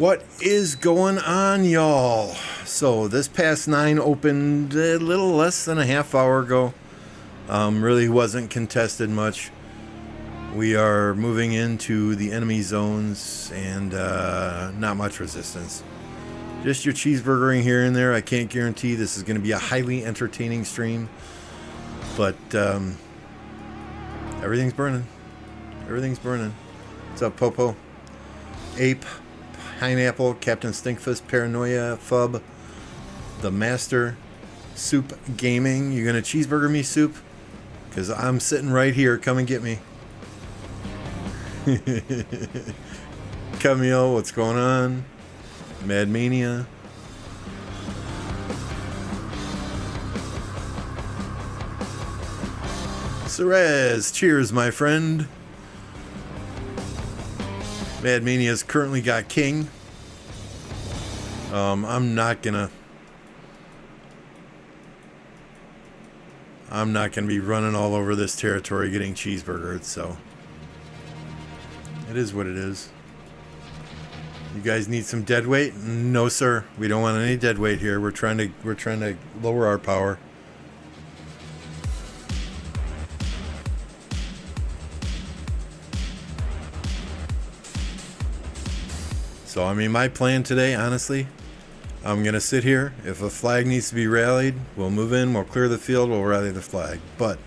What is going on, y'all? So this past 9 opened a little less than a half hour ago. Really wasn't contested much. We are moving into the enemy zones and not much resistance. Just your cheeseburgering here and there. I can't guarantee this is going to be a highly entertaining stream, but everything's burning. Everything's burning. What's up, Popo? Ape, Pineapple, Captain Stinkfist, Paranoia, Fub, The Master, Soup Gaming. You gonna cheeseburger me, Soup? Because I'm sitting right here. Come and get me. Camille, what's going on? Mad Mania. Cerez, cheers, my friend. Mad Mania's currently got King. I'm not gonna be running all over this territory getting cheeseburgered, so it is what it is. You guys need some dead weight? No, sir. We don't want any dead weight here. We're trying to lower our power. So, I mean, my plan today, honestly, I'm going to sit here. If a flag needs to be rallied, we'll move in, we'll clear the field, we'll rally the flag. But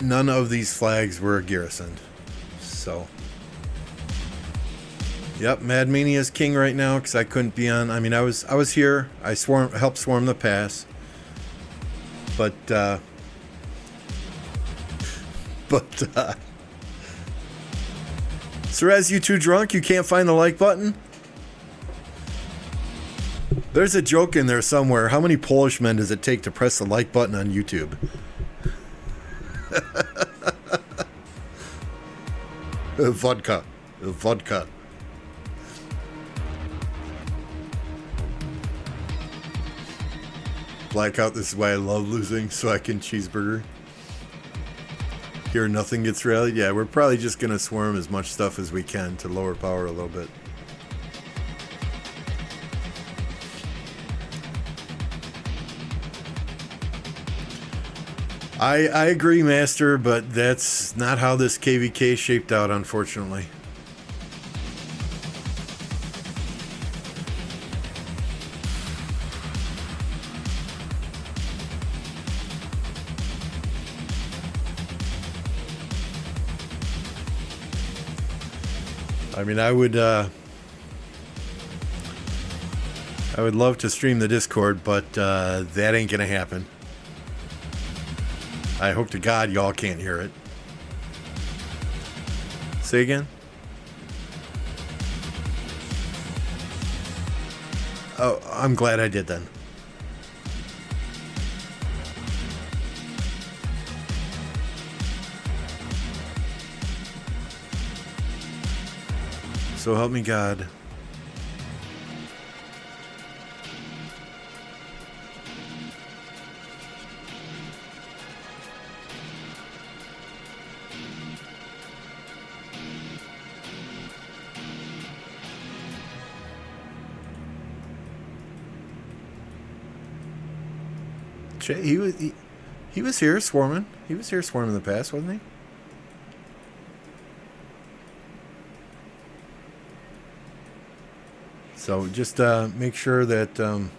none of these flags were garrisoned. So, yep, Mad Mania's king right now because I couldn't be on. I mean, I was here. I helped swarm the pass. But Cerez, you too drunk? You can't find the like button? There's a joke in there somewhere. How many Polish men does it take to press the like button on YouTube? Vodka. Blackout, this is why I love losing, so I can cheeseburger. Here nothing gets rallied. Yeah, we're probably just going to swarm as much stuff as we can to lower power a little bit. I agree, Master, but that's not how this KVK shaped out, unfortunately. I mean, I would love to stream the Discord, but that ain't gonna happen. I hope to God y'all can't hear it. Say again? Oh, I'm glad I did then. So help me God. He was here swarming. He was here swarming in the past, wasn't he? So just make sure that you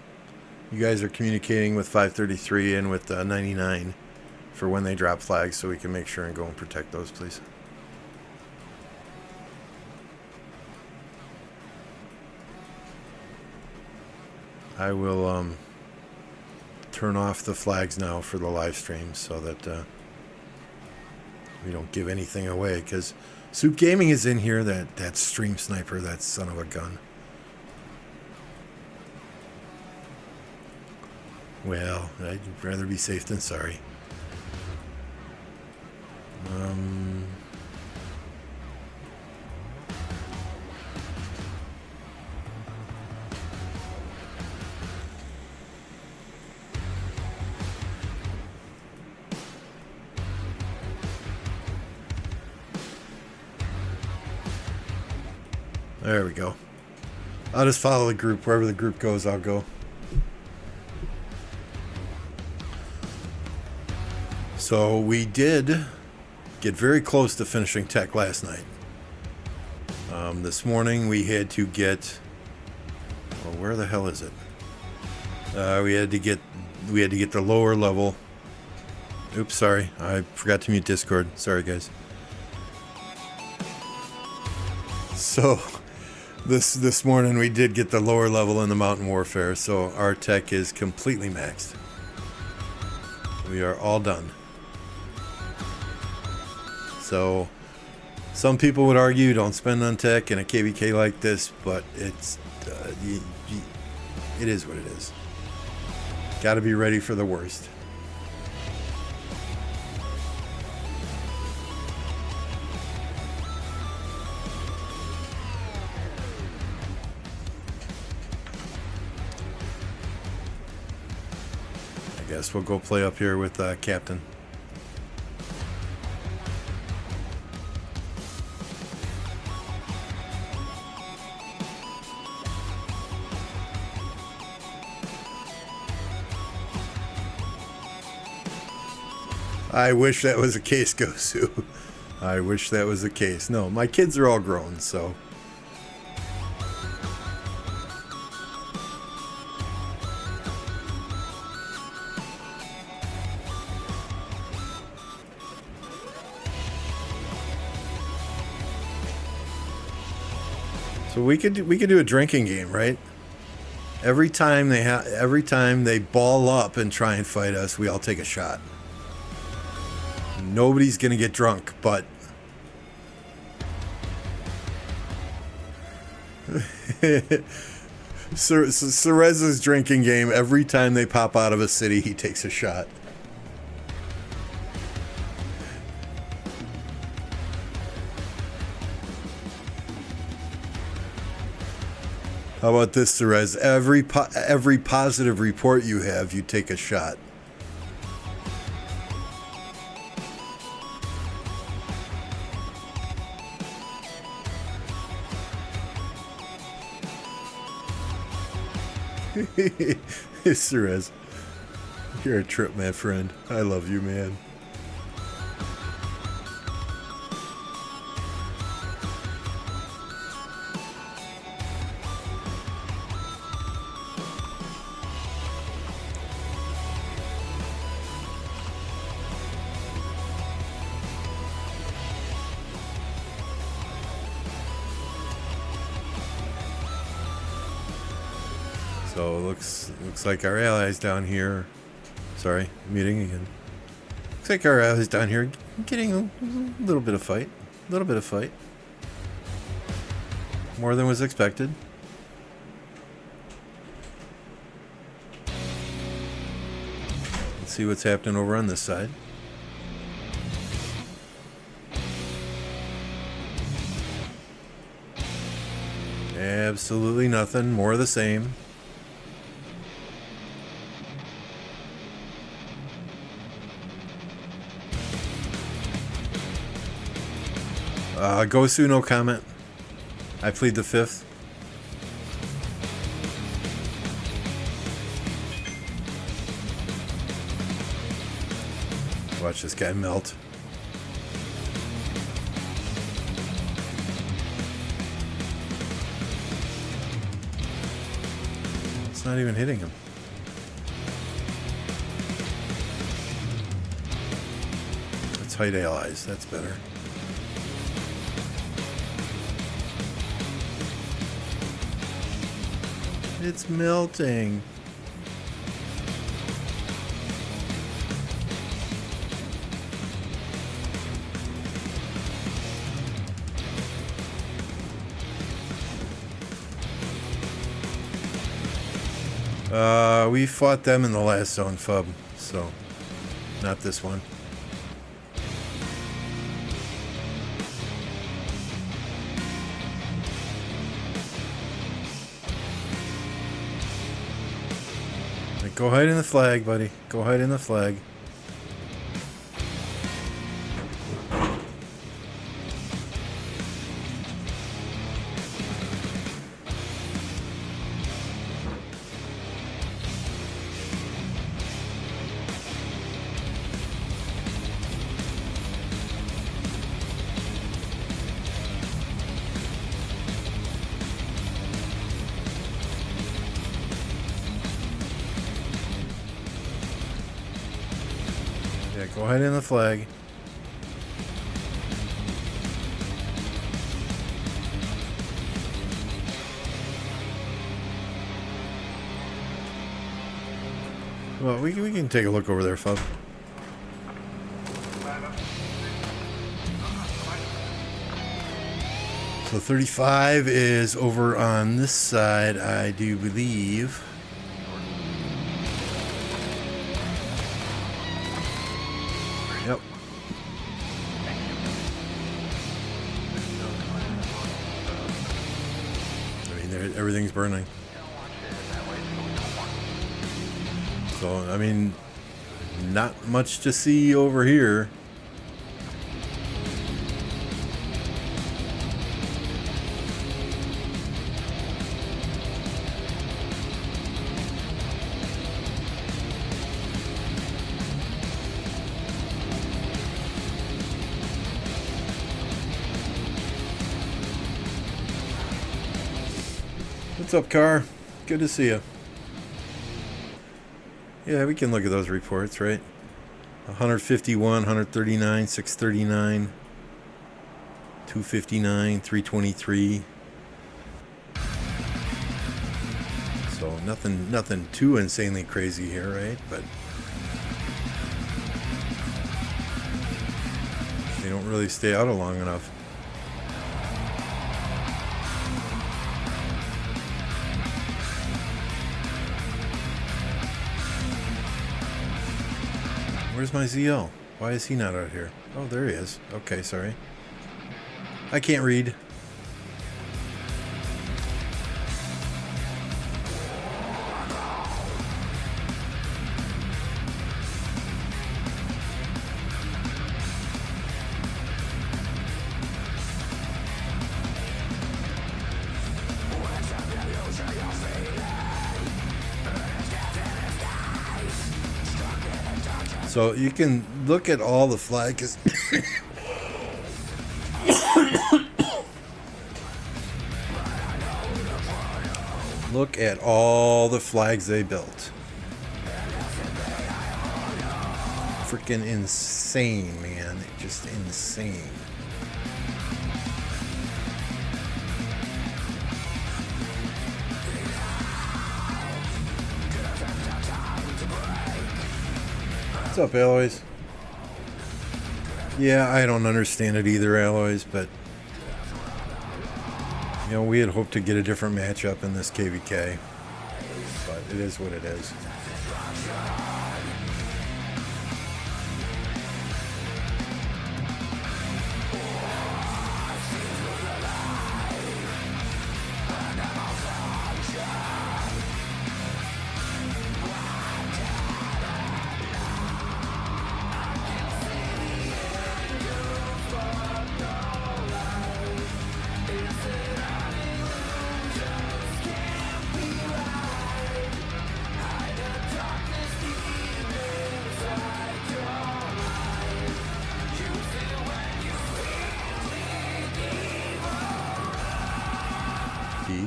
guys are communicating with 533 and with 99 for when they drop flags, so we can make sure and go and protect those, please. I will turn off the flags now for the live stream so that we don't give anything away, because Soup Gaming is in here, that stream sniper, that son of a gun. Well, I'd rather be safe than sorry. There we go. I'll just follow the group. Wherever the group goes, I'll go. So we did get very close to finishing tech last night. This morning we had to get... Well, where the hell is it? We had to get the lower level. Oops, sorry. I forgot to mute Discord. Sorry, guys. So this morning we did get the lower level in the Mountain Warfare, so our tech is completely maxed. We are all done. So some people would argue don't spend on tech in a KVK like this, but it's it is what it is. Got to be ready for the worst. I guess we'll go play up here with Captain. I wish that was the case, Gosu. I wish that was the case. No, my kids are all grown, so... So we could do a drinking game, right? Every time they ball up and try and fight us, we all take a shot. Nobody's gonna get drunk, but Cerez's drinking game, every time they pop out of a city, he takes a shot. How about this, Cerez? Every positive report you have, you take a shot. Cerez, you're a trip, my friend. I love you, man. So looks like our allies down here. Sorry, muting again. Looks like our allies down here getting a little bit of fight. A little bit of fight. More than was expected. Let's see what's happening over on this side. Absolutely nothing. More of the same. Gosu, no comment. I plead the fifth. Watch this guy melt. It's not even hitting him. Let's hide allies. That's better. It's melting. We fought them in the last zone, Fub, so not this one. Go hide in the flag, buddy. Go hide in the flag. Yeah, go ahead in the flag. Well, we can take a look over there, Fub. So 35 is over on this side, I do believe. Yep. I mean, everything's burning. So, I mean, not much to see over here. What's up, car? Good to see you. Yeah, we can look at those reports, right? 151, 139, 639, 259, 323. So nothing too insanely crazy here, right? But they don't really stay out long enough. Where's my ZL? Why is he not out here? Oh, there he is. Okay, sorry. I can't read. So you can look at all the flags. Look at all the flags they built. Freaking insane, man. Just insane. What's up, Alloys? Yeah, I don't understand it either, Alloys, but you know, we had hoped to get a different matchup in this KVK, but it is what it is.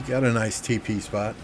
Got a nice TP spot.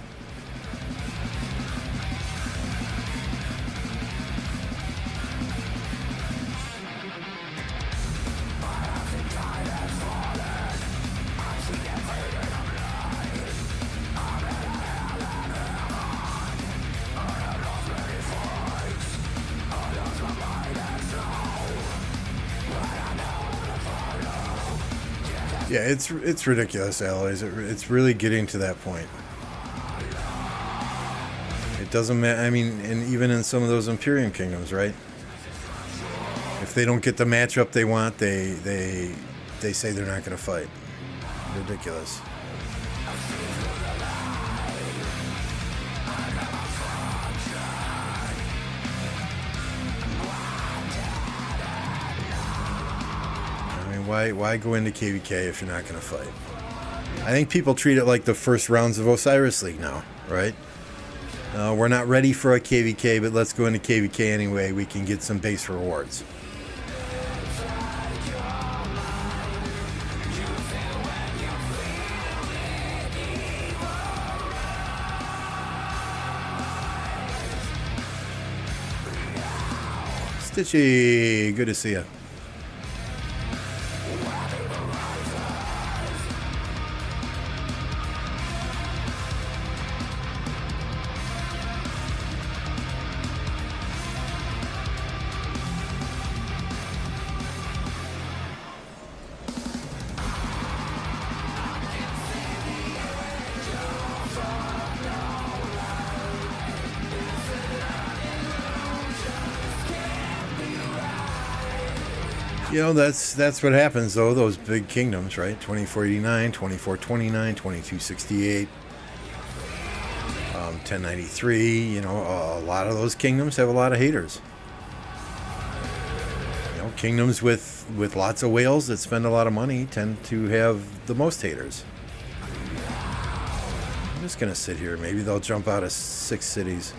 Yeah, it's ridiculous, Alloys. It's really getting to that point. It doesn't matter. I mean, and even in some of those Imperium kingdoms, right? If they don't get the matchup they want, they say they're not going to fight. Ridiculous. Why go into KVK if you're not going to fight? I think people treat it like the first rounds of Osiris League now, right? We're not ready for a KVK, but let's go into KVK anyway. We can get some base rewards. Stitchy, good to see you. You know, that's what happens, though, those big kingdoms, right? 2489, 2429, 2268, 1093, you know, a lot of those kingdoms have a lot of haters. You know, kingdoms with lots of whales that spend a lot of money tend to have the most haters. I'm just going to sit here. Maybe they'll jump out of 6 cities.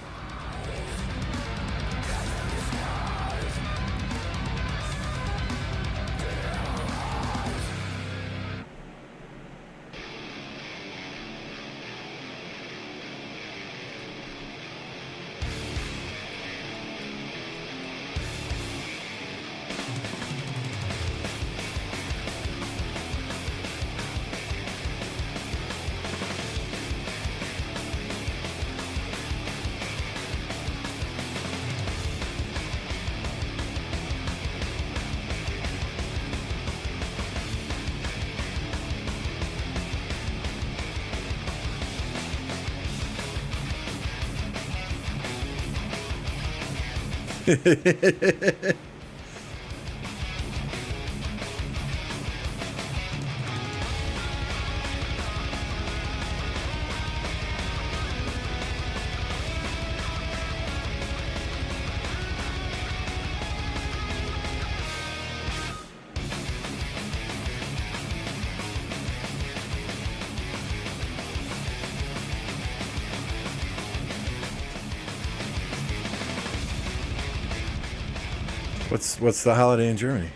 What's the holiday in Germany?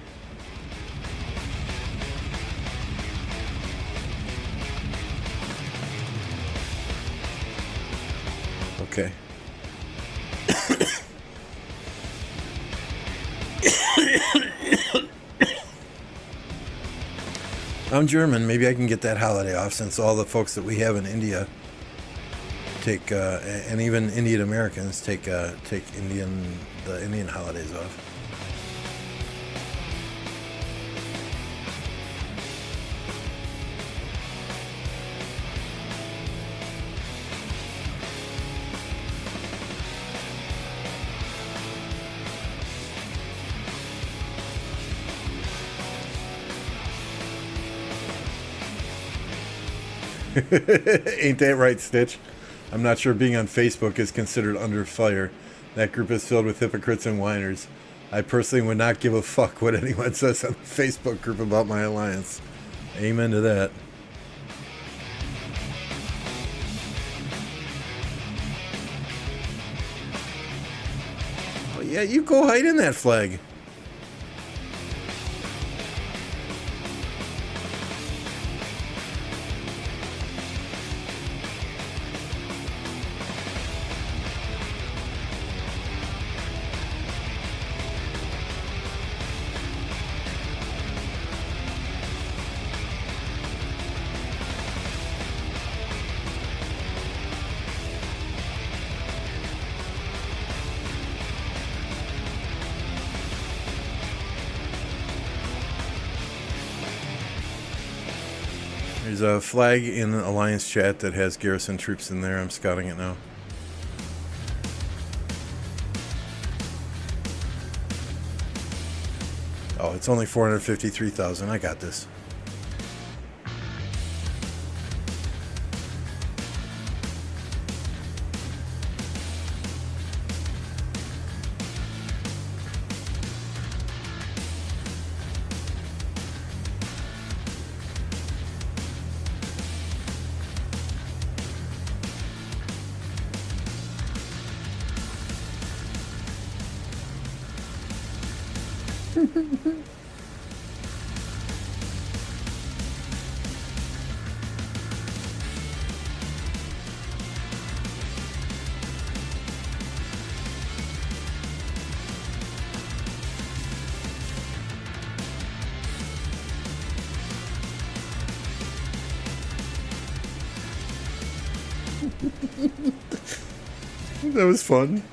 Okay. I'm German. Maybe I can get that holiday off, since all the folks that we have in India take, and even Indian Americans take the Indian holidays off. Ain't that right, Stitch? I'm not sure being on Facebook is considered under fire. That group is filled with hypocrites and whiners. I personally would not give a fuck what anyone says on the Facebook group about my alliance. Amen to that. Well, yeah, you go hide in that flag. There's a flag in the Alliance chat that has garrison troops in there. I'm scouting it now. Oh, it's only 453,000. I got this. That was fun.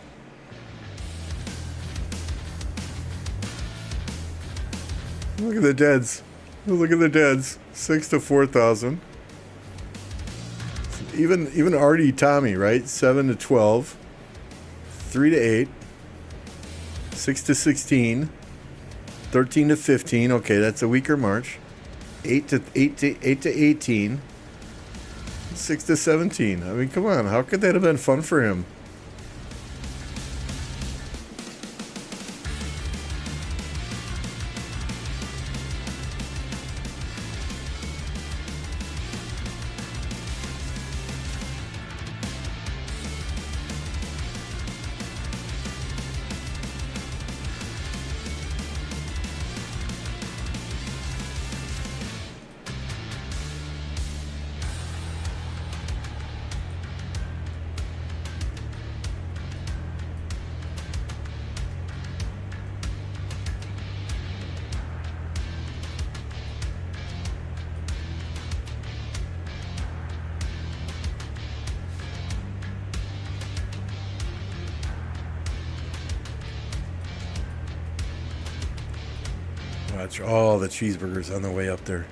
Look at the deads. Look at the deads. 6 to 4,000. Even Artie Tommy, right? 7 to 12. 3 to 8. 6 to 16. 13 to 15. Okay, that's a weaker March. 8 to 18. 6 to 17. I mean, come on. How could that have been fun for him? Watch all the cheeseburgers on the way up there.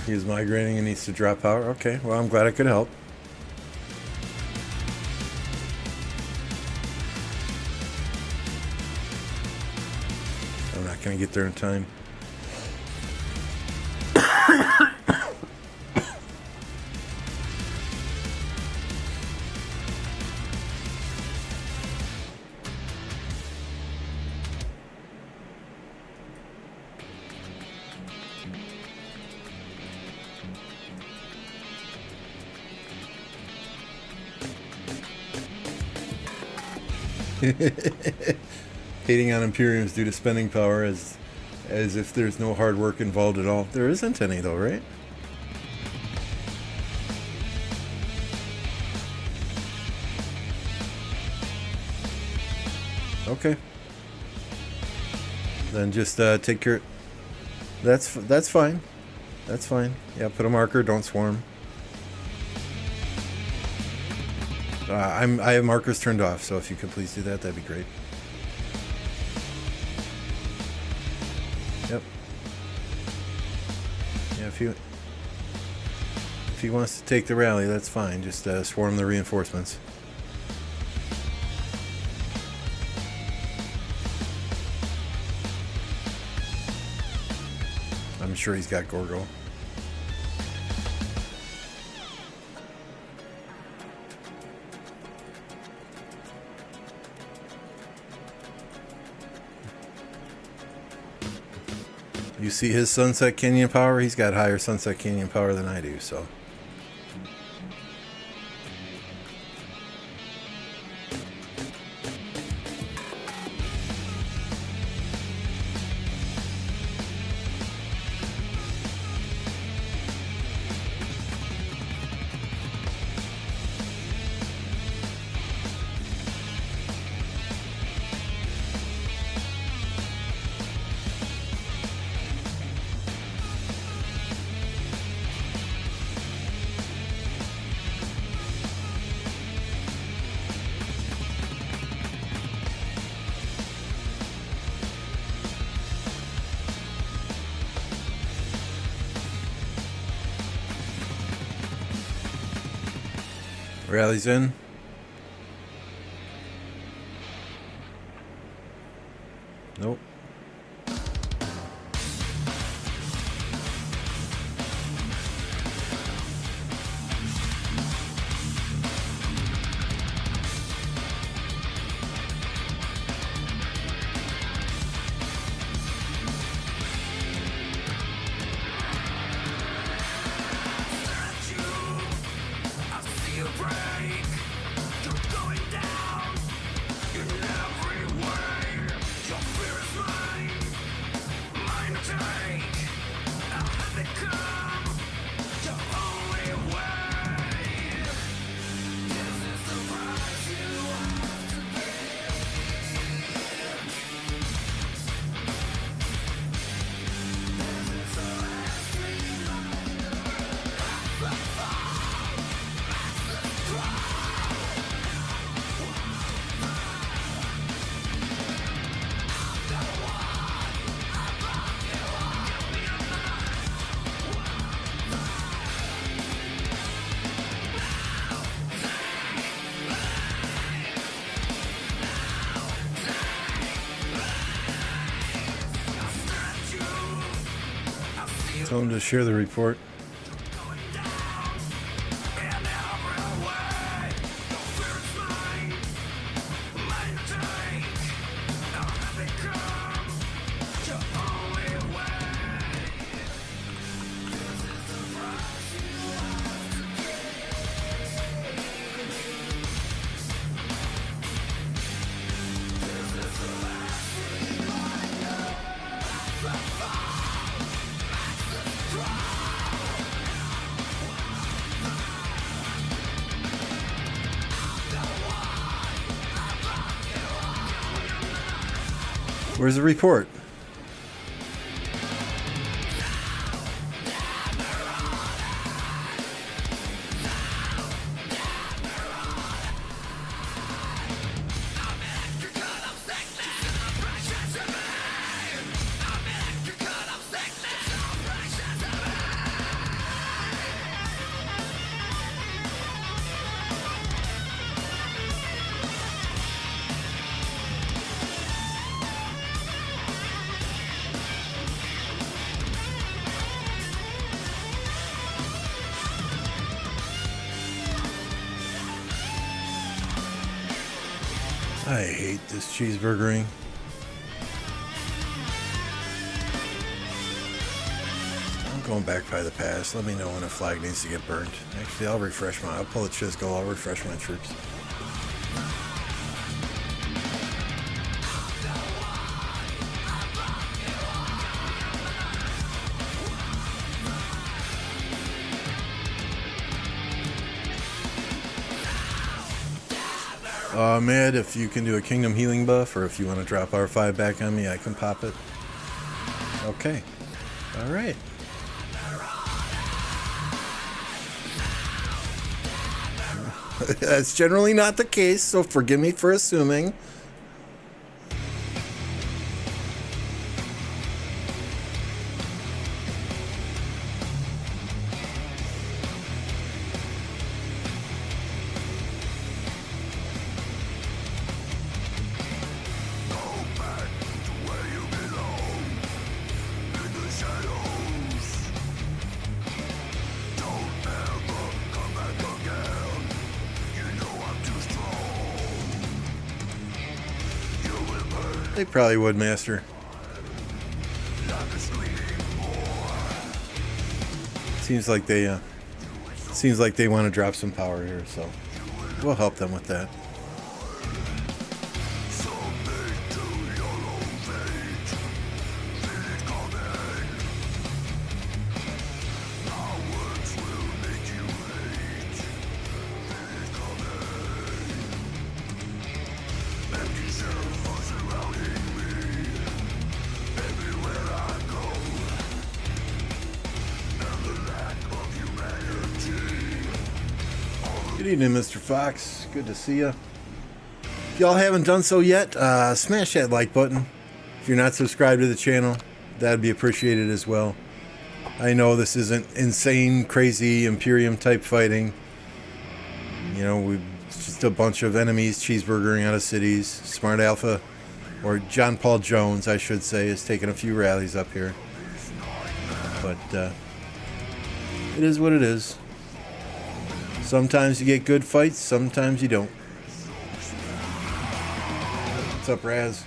He's migrating and needs to drop power. Okay, well, I'm glad I could help. I'm not going to get there in time. Hating on Imperiums due to spending power as if there's no hard work involved at all. There isn't any though, right? Okay. Then just take care. That's fine. That's fine. Yeah, put a marker. Don't swarm. I have markers turned off, so if you could please do that, that'd be great. Yep. Yeah, if he wants to take the rally, that's fine. Just swarm the reinforcements. I'm sure he's got Gorgo. You see his Sunset Canyon power? He's got higher Sunset Canyon power than I do, so. Rally's in. Nope. Tell him to share the report. Where's the report? I hate this cheeseburgering. I'm going back by the pass. Let me know when a flag needs to get burned. Actually, I'll pull a chisco, I'll refresh my troops. Mad, if you can do a kingdom healing buff, or if you want to drop R5 back on me, I can pop it. Okay. Alright. That's generally not the case, so forgive me for assuming. They probably would, Master. Seems like they want to drop some power here, so we'll help them with that. Good evening, Mr. Fox. Good to see you. If y'all haven't done so yet, smash that like button. If you're not subscribed to the channel, that'd be appreciated as well. I know this isn't insane, crazy Imperium type fighting. You know, it's just a bunch of enemies cheeseburgering out of cities. Smart Alpha, or John Paul Jones, I should say, is taking a few rallies up here. But it is what it is. Sometimes you get good fights, sometimes you don't. What's up, Raz?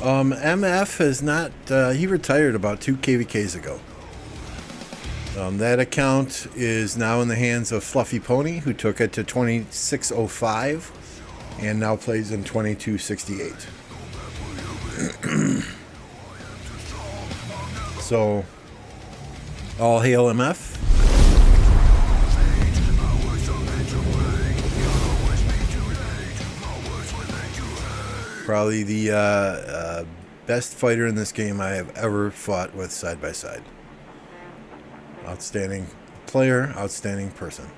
MF has not, he retired about 2 KVKs ago. That account is now in the hands of Fluffy Pony, who took it to 2605 and now plays in 2268. So, all hail MF. Probably the best fighter in this game I have ever fought with side by side. Outstanding player, outstanding person.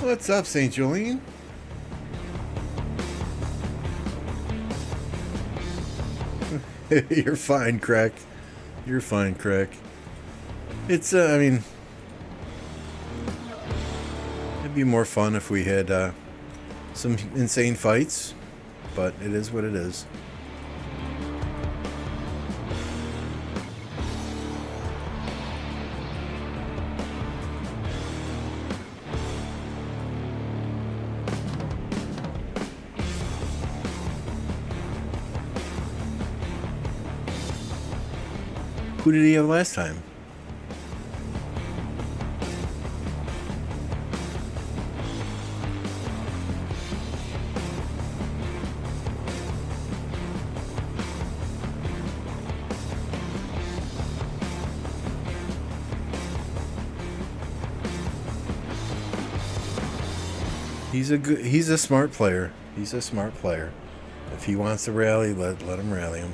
What's up, St. Jolene? You're fine, Crack. You're fine, Crack. It's, I mean, it'd be more fun if we had some insane fights, but it is what it is. Who did he have last time? He's a smart player. He's a smart player. If he wants to rally, let him rally him.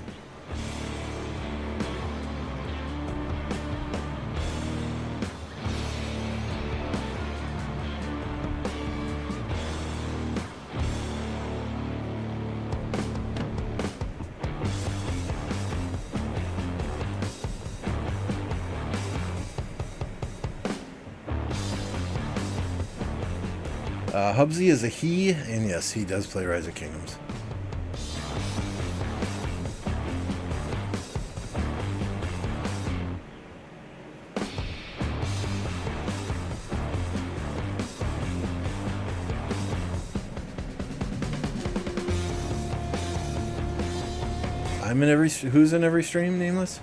Hubsy is a he, and yes, he does play Rise of Kingdoms. I'm in every... Who's in every stream, Nameless?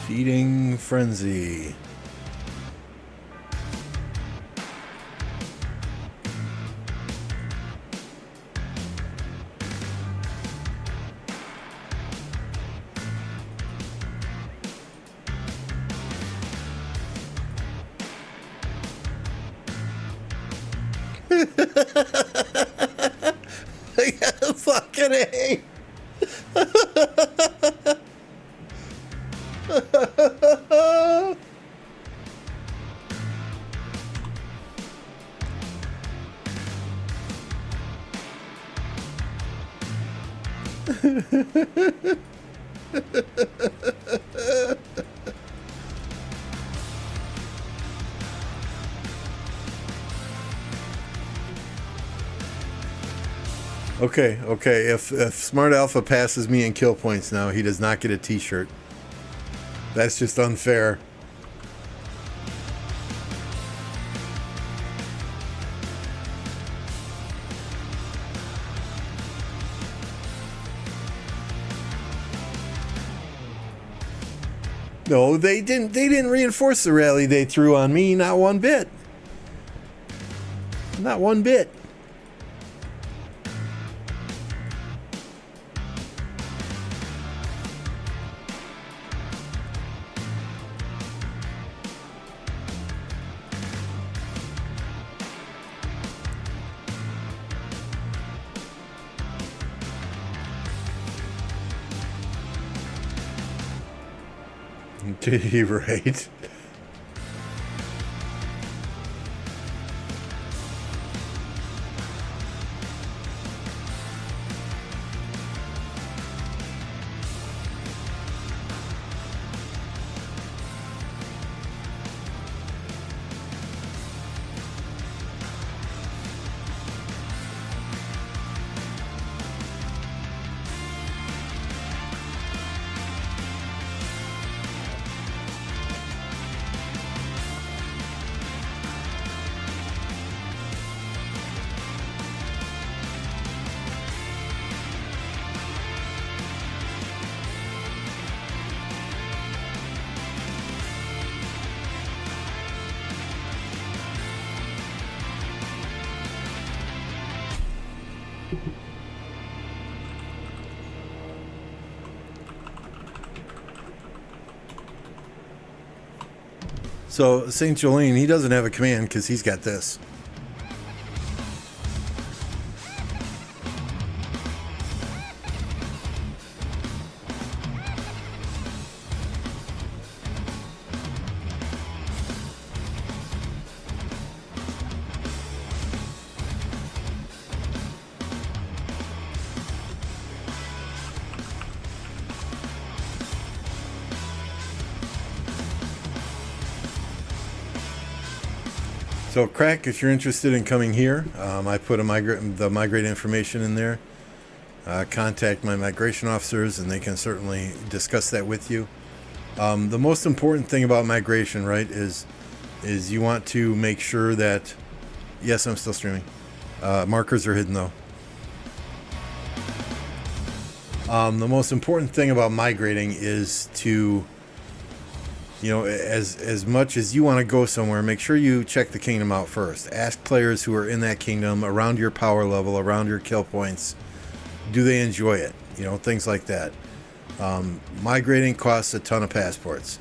Feeding Frenzy. Fucking A. Okay. If Smart Alpha passes me in kill points now, he does not get a t-shirt. That's just unfair. No, they didn't. They didn't reinforce the rally they threw on me. Not one bit. Not one bit. Right. So Saint Jolene, he doesn't have a command because he's got this. So, Crack, if you're interested in coming here, I put the migrate information in there. Contact my migration officers, and they can certainly discuss that with you. The most important thing about migration, right, is you want to make sure that... Yes, I'm still streaming. Markers are hidden, though. The most important thing about migrating is to... as much as you want to go somewhere, make sure you check the kingdom out first. Ask players who are in that kingdom, around your power level, around your kill points, do they enjoy it? Things like that. Migrating costs a ton of passports.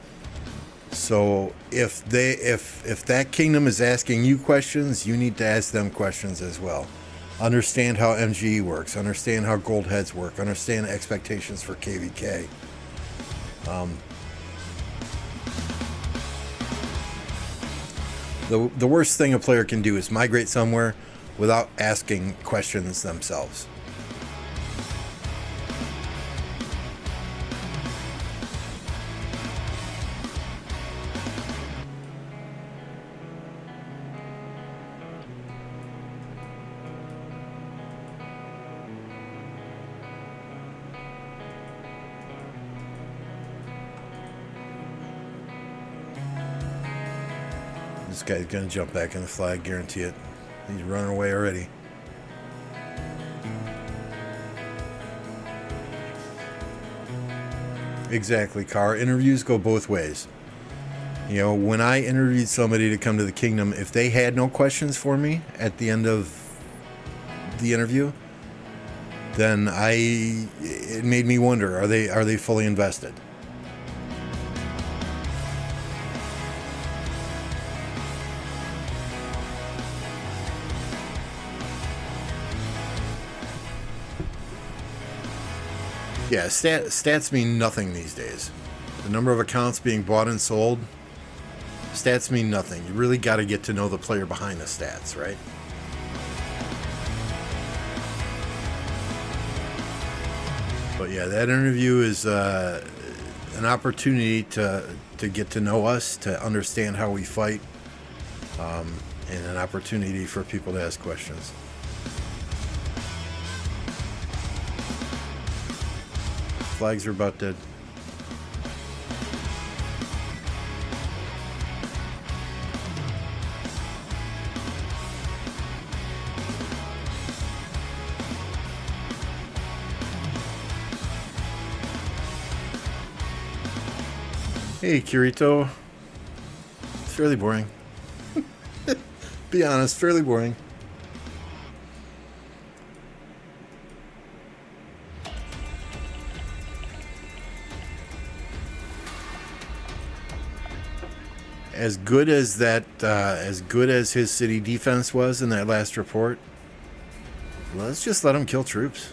So if that kingdom is asking you questions, you need to ask them questions as well. Understand how MGE works. Understand how gold heads work. Understand expectations for KVK. The worst thing a player can do is migrate somewhere without asking questions themselves. This guy's gonna jump back in the flag, guarantee it. He's running away already. Exactly, Car. Interviews go both ways. When I interviewed somebody to come to the kingdom, if they had no questions for me at the end of the interview, then it made me wonder, are they fully invested? Yeah, stats mean nothing these days. The number of accounts being bought and sold, stats mean nothing. You really got to get to know the player behind the stats, right? But yeah, that interview is an opportunity to get to know us, to understand how we fight, and an opportunity for people to ask questions. Flags are about dead. Hey, Kirito. It's fairly boring. Be honest, fairly boring. As good as his city defense was in that last report, let's just let him kill troops.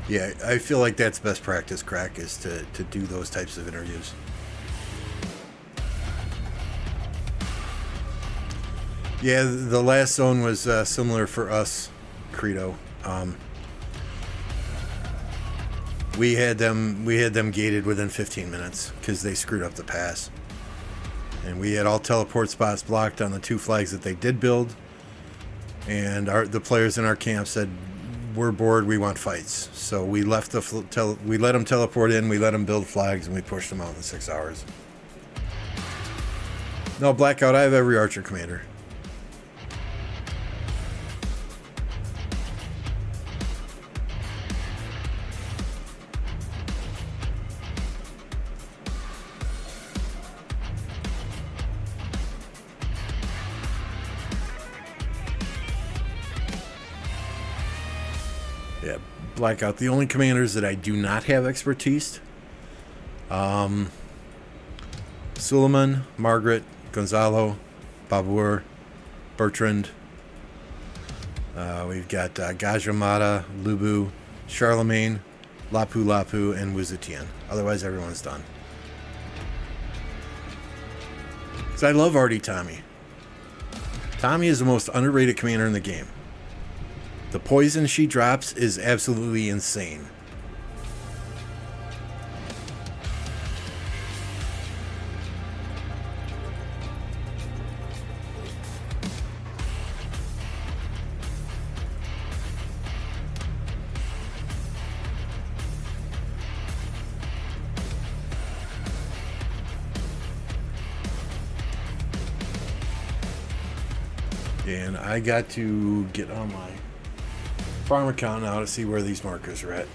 Yeah, I feel like that's best practice, Crack, is to do those types of interviews. Yeah, the last zone was similar for us, Credo. We had them gated within 15 minutes because they screwed up the pass, and we had all teleport spots blocked on the 2 flags that they did build. And the players in our camp said, "We're bored. We want fights." So we left we let them teleport in. We let them build flags, and we pushed them out in 6 hours. No, Blackout. I have every Archer commander. Yeah, Blackout. The only commanders that I do not have expertise, Suleiman, Margaret, Gonzalo, Babur, Bertrand. We've got Gajamata, Lubu, Charlemagne, Lapu Lapu, and Wuzetian. Otherwise, everyone's done. Because I love Artie Tommy. Tommy is the most underrated commander in the game. The poison she drops is absolutely insane. And I got to get on my farm account now to see where these markers are at.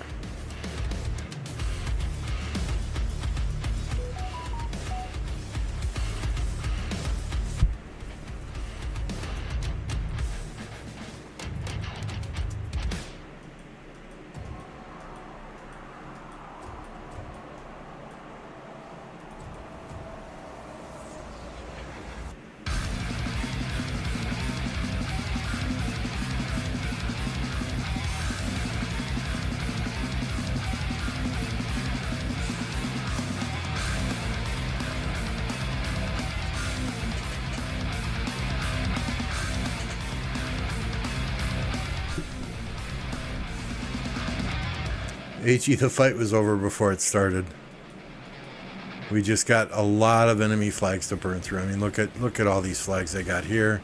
HE, the fight was over before it started. We just got a lot of enemy flags to burn through. I mean, look at all these flags they got here,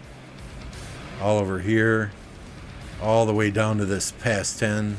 all over here, all the way down to this past 10.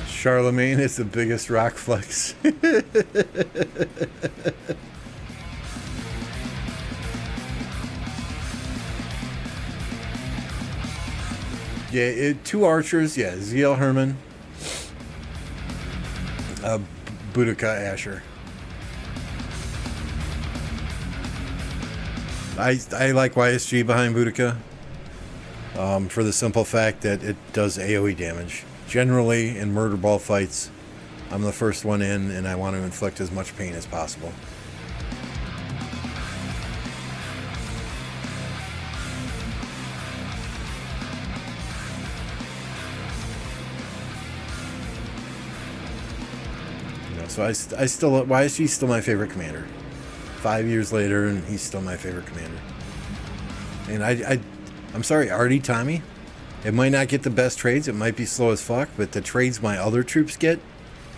Charlemagne is the biggest rock flex. Yeah, 2 archers. Yeah, Ziel Herman, Boudica Asher. I like YSG behind Boudica for the simple fact that it does AoE damage. Generally, in murder ball fights, I'm the first one in, and I want to inflict as much pain as possible. So I still, why is he still my favorite commander? 5 years later, and he's still my favorite commander. And I'm sorry, Artie Tommy. It might not get the best trades. It might be slow as fuck, but the trades my other troops get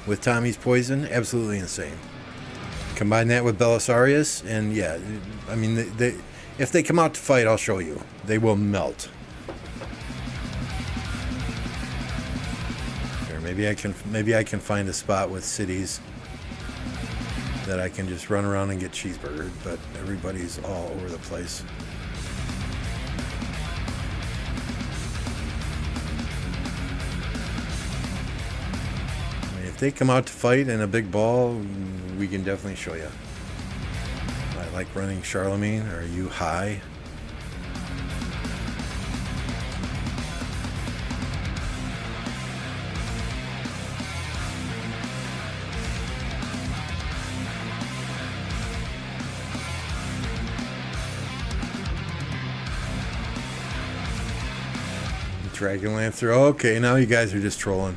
with Tommy's poison, absolutely insane. Combine that with Belisarius, and yeah, I mean, if they come out to fight, I'll show you. They will melt. Here, maybe I can find a spot with cities that I can just run around and get cheeseburgered, but everybody's all over the place. I mean, if they come out to fight in a big ball, we can definitely show you. I like running Charlemagne. Are you high? Dragon Lancer. Okay, now you guys are just trolling.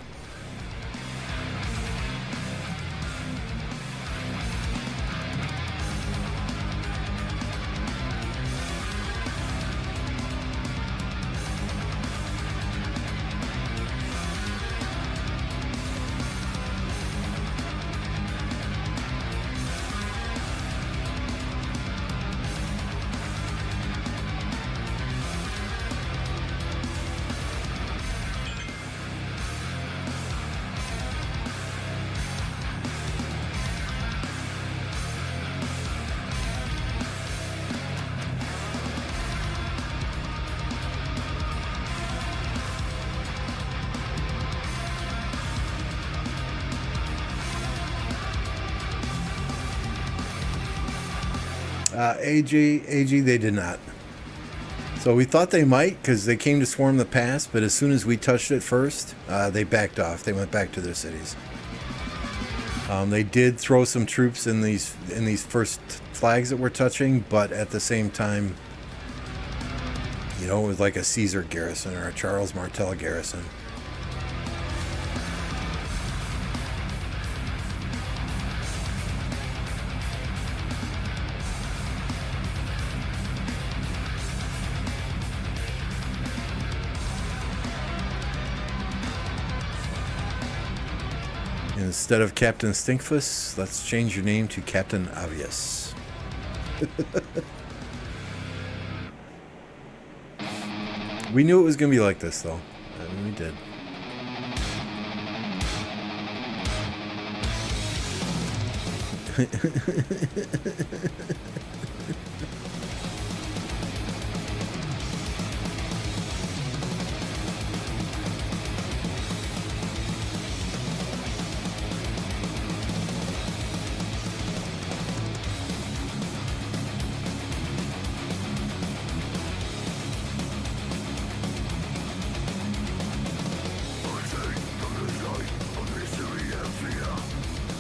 AG, they did not. So we thought they might because they came to swarm the pass, but as soon as we touched it first, they backed off. They went back to their cities. They did throw some troops in these first flags that we're touching, but at the same time, you know, it was like a Caesar garrison or a Charles Martel garrison. Instead of Captain Stinkfuss, let's change your name to Captain Obvious. We knew it was going to be like this, though. I mean, we did.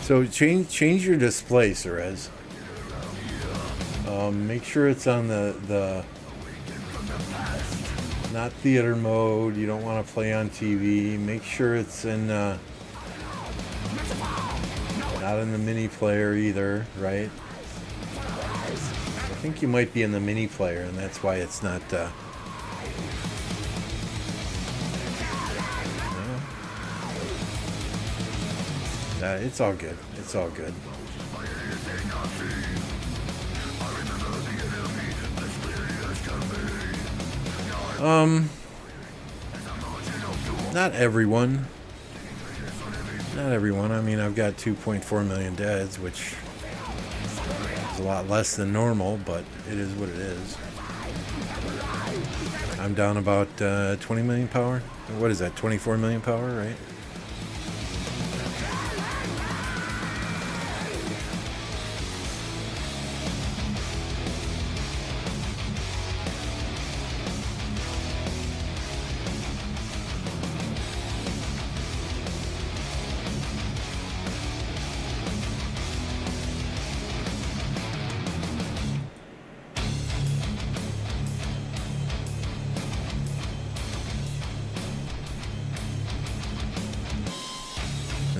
So change your display, Cerez. Make sure it's on the not theater mode. You don't want to play on TV. Make sure it's in not in the mini player either, right? I think you might be in the mini player, and that's why it's not. It's all good. It's all good. Not everyone. Not everyone. I mean, I've got 2.4 million deads, which is a lot less than normal, but it is what it is. I'm down about 20 million power. What is that? 24 million power, right?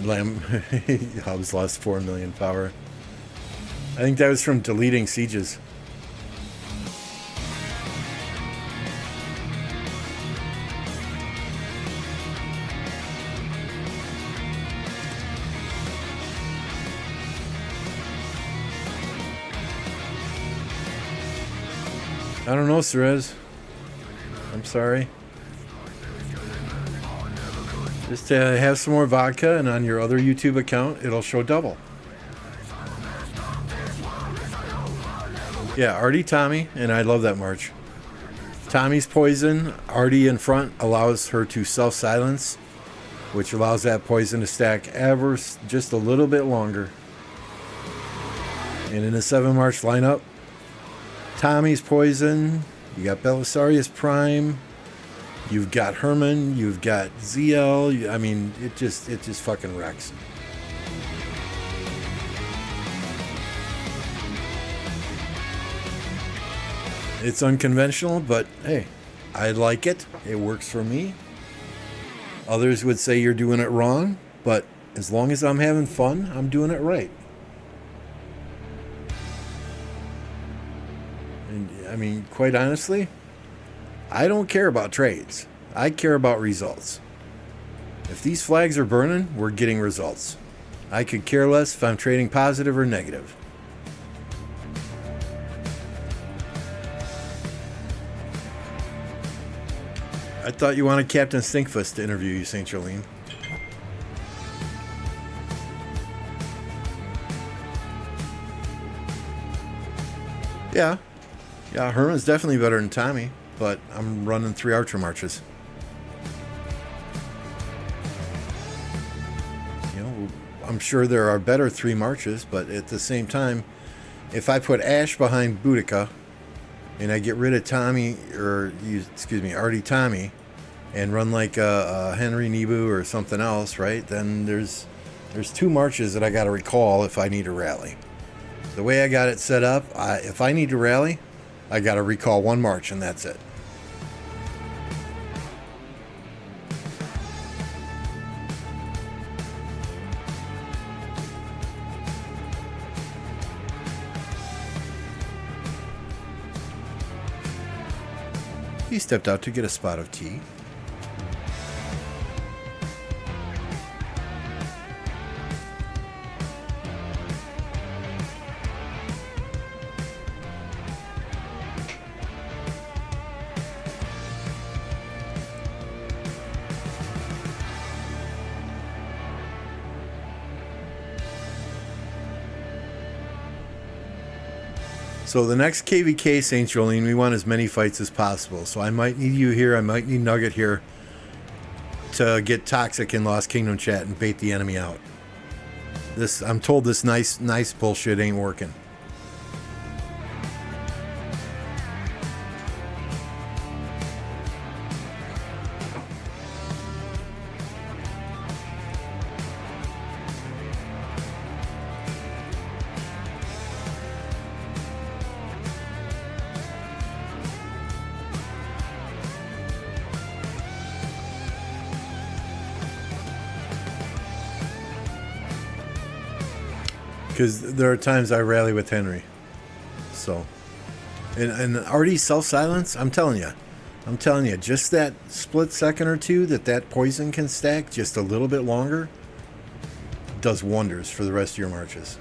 Hubs lost 4 million power. I think that was from deleting sieges. I don't know, Cerez. I'm sorry. Just have some more vodka, and on your other YouTube account, it'll show double. Yeah, Artie Tommy, and I love that march. Tommy's poison, Artie in front, allows her to self-silence, which allows that poison to stack ever just a little bit longer. And in the 7 March lineup, Tommy's poison, you got Belisarius Prime, you've got Herman, you've got ZL. I mean, it just fucking wrecks. It's unconventional, but hey, I like it. It works for me. Others would say you're doing it wrong, but as long as I'm having fun, I'm doing it right. And I mean, quite honestly, I don't care about trades. I care about results. If these flags are burning, we're getting results. I could care less if I'm trading positive or negative. I thought you wanted Captain Stinkfist to interview you, St. Jolene. Yeah, Herman's definitely better than Tommy, but I'm running 3 Archer marches. You know, I'm sure there are better 3 marches, but at the same time, if I put Ash behind Boudica and I get rid of Artie Tommy, and run like a Henry Nebu or something else, right? Then there's 2 marches that I got to recall if I need to rally. The way I got it set up, if I need to rally, I got to recall 1 march, and that's it. He stepped out to get a spot of tea. So the next KVK, St. Jolene, we want as many fights as possible. So I might need you here. I might need Nugget here to get toxic in Lost Kingdom chat and bait the enemy out. I'm told this nice bullshit ain't working. Because there are times I rally with Henry. So, and already self-silence, I'm telling you, just that split second or two that poison can stack just a little bit longer does wonders for the rest of your marches.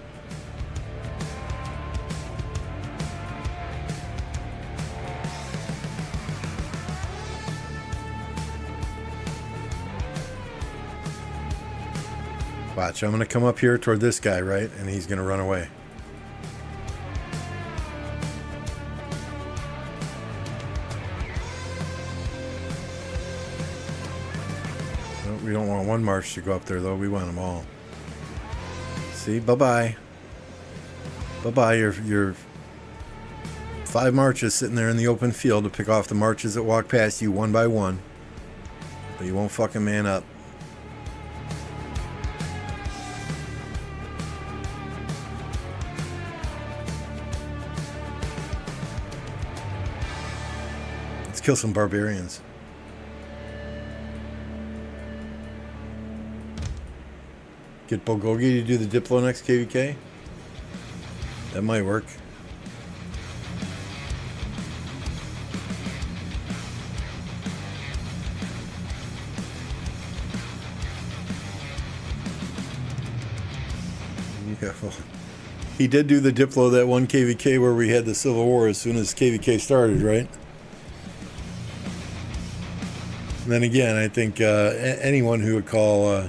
Watch, I'm going to come up here toward this guy, right? And he's going to run away. No, we don't want 1 march to go up there, though. We want them all. See? Bye-bye. Bye-bye. Your 5 marches sitting there in the open field to pick off the marches that walk past you one by one. But you won't fucking man up. Kill some barbarians. Get Bulgogi to do the Diplo next KVK? That might work. Yeah, well, he did do the Diplo that one KVK where we had the Civil War as soon as KVK started, right? And then again, I think anyone who would call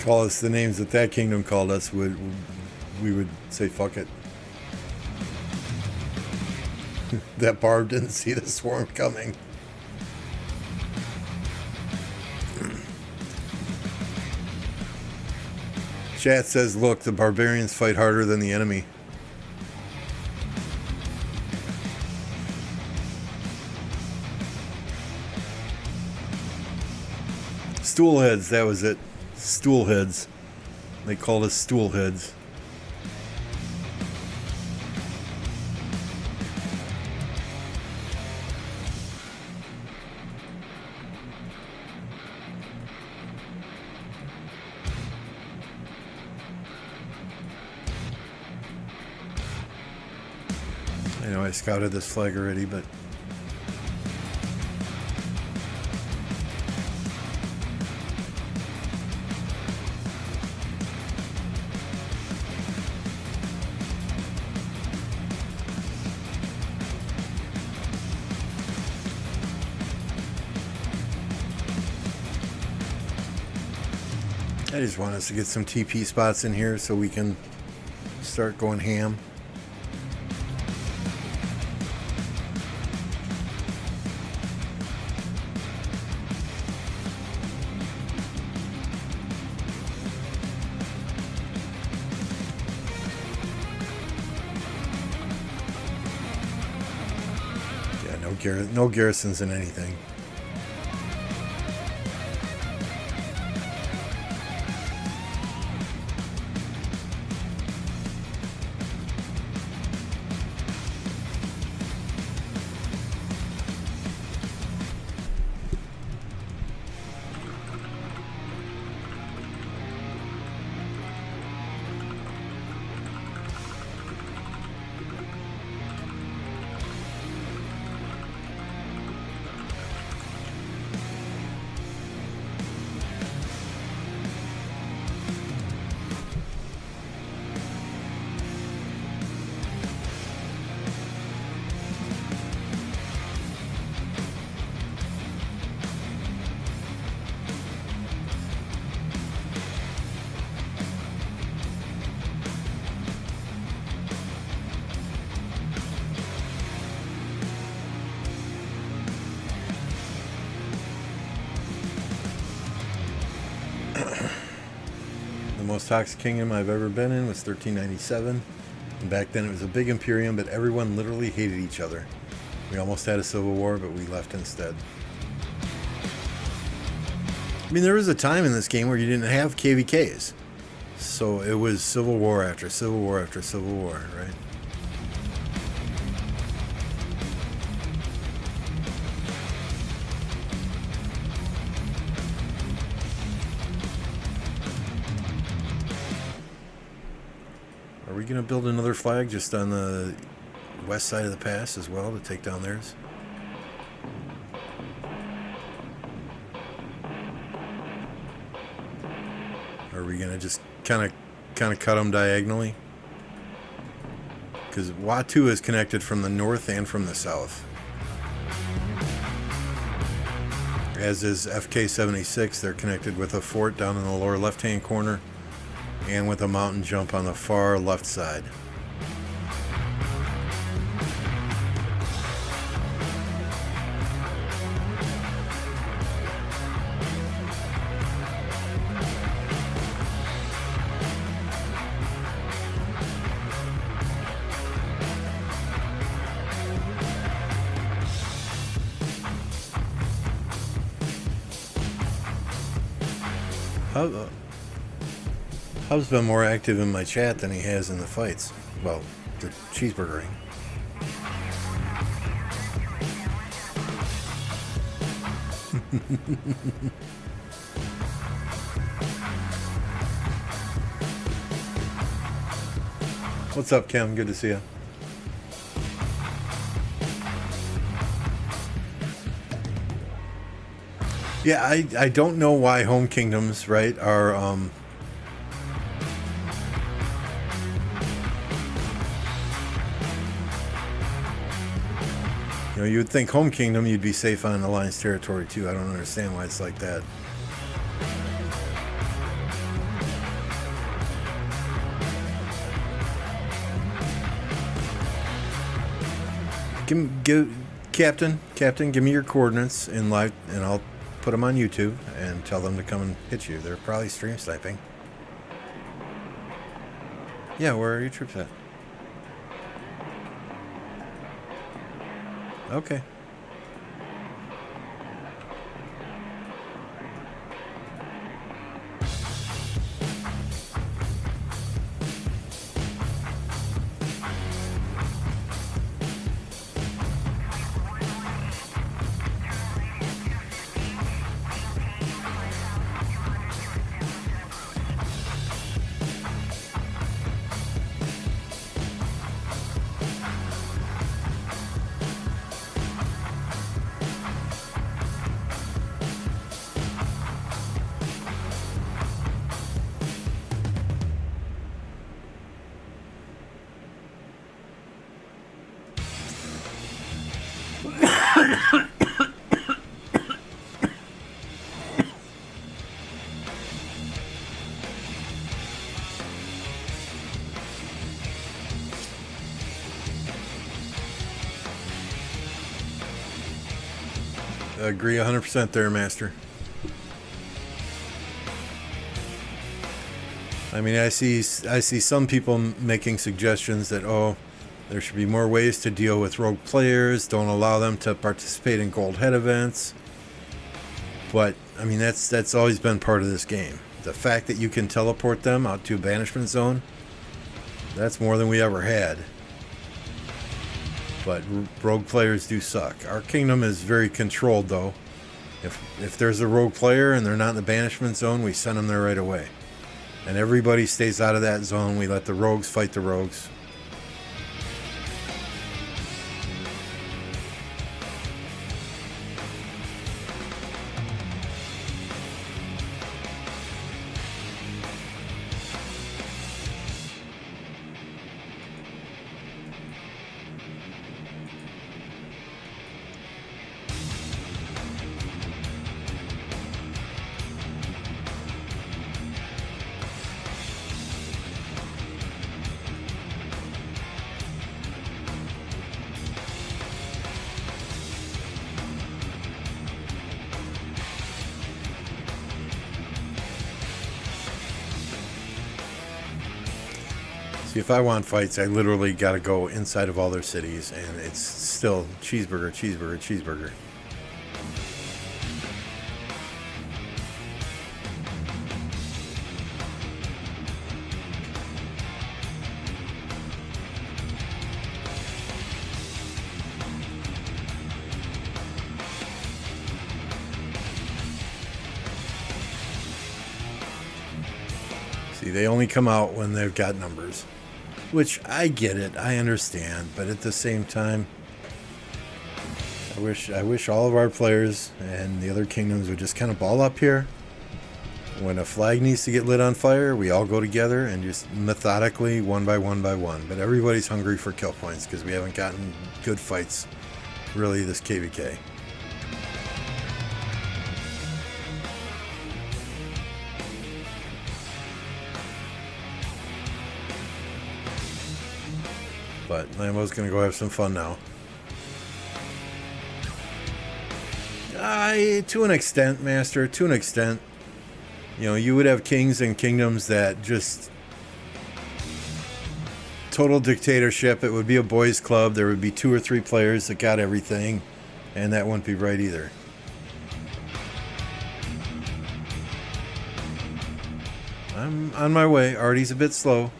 us the names that kingdom called us we would say fuck it. That Barb didn't see the swarm coming. Chat says, look, the barbarians fight harder than the enemy. Stoolheads, that was it. Stoolheads. They called us stoolheads. I know I scouted this flag already, but I just want us to get some TP spots in here so we can start going ham. No garrisons in anything. The most toxic kingdom I've ever been in was 1397. And back then it was a big imperium, but everyone literally hated each other. We almost had a civil war, but we left instead. I mean, there was a time in this game where you didn't have KVKs. So it was civil war after civil war after civil war, right? Are we going to build another flag just on the west side of the pass as well to take down theirs? Or are we going to just kind of cut them diagonally? Because Watu is connected from the north and from the south. As is FK-76, they're connected with a fort down in the lower left-hand corner and with a mountain jump on the far left side. Hub's been more active in my chat than he has in the fights. Well, the cheeseburgering. What's up, Kim? Good to see you. Yeah, I don't know why home kingdoms, right, are you know, you would think home kingdom you'd be safe on Alliance territory too. I don't understand why it's like that. Captain, give me your coordinates in live, and I'll put them on YouTube and tell them to come and hit you. They're probably stream sniping. Yeah, where are your troops at? Okay. Agree 100% there, Master. I mean, I see some people making suggestions that, oh, there should be more ways to deal with rogue players. Don't allow them to participate in gold head events. But I mean, that's always been part of this game. The fact that you can teleport them out to a banishment zone, that's more than we ever had. But rogue players do suck. Our kingdom is very controlled, though. If there's a rogue player and they're not in the banishment zone, we send them there right away. And everybody stays out of that zone. We let the rogues fight the rogues. If I want fights, I literally got to go inside of all their cities, and it's still cheeseburger, cheeseburger, cheeseburger. See, they only come out when they've got numbers. Which, I get it, I understand, but at the same time, I wish all of our players and the other kingdoms would just kind of ball up here. When a flag needs to get lit on fire, we all go together and just methodically, one by one by one. But everybody's hungry for kill points because we haven't gotten good fights, really, this KVK. But Lambo's going to go have some fun now. To an extent, Master, to an extent. You know, you would have kings and kingdoms that just... total dictatorship. It would be a boys' club. There would be 2 or 3 players that got everything. And that wouldn't be right either. I'm on my way. Artie's a bit slow.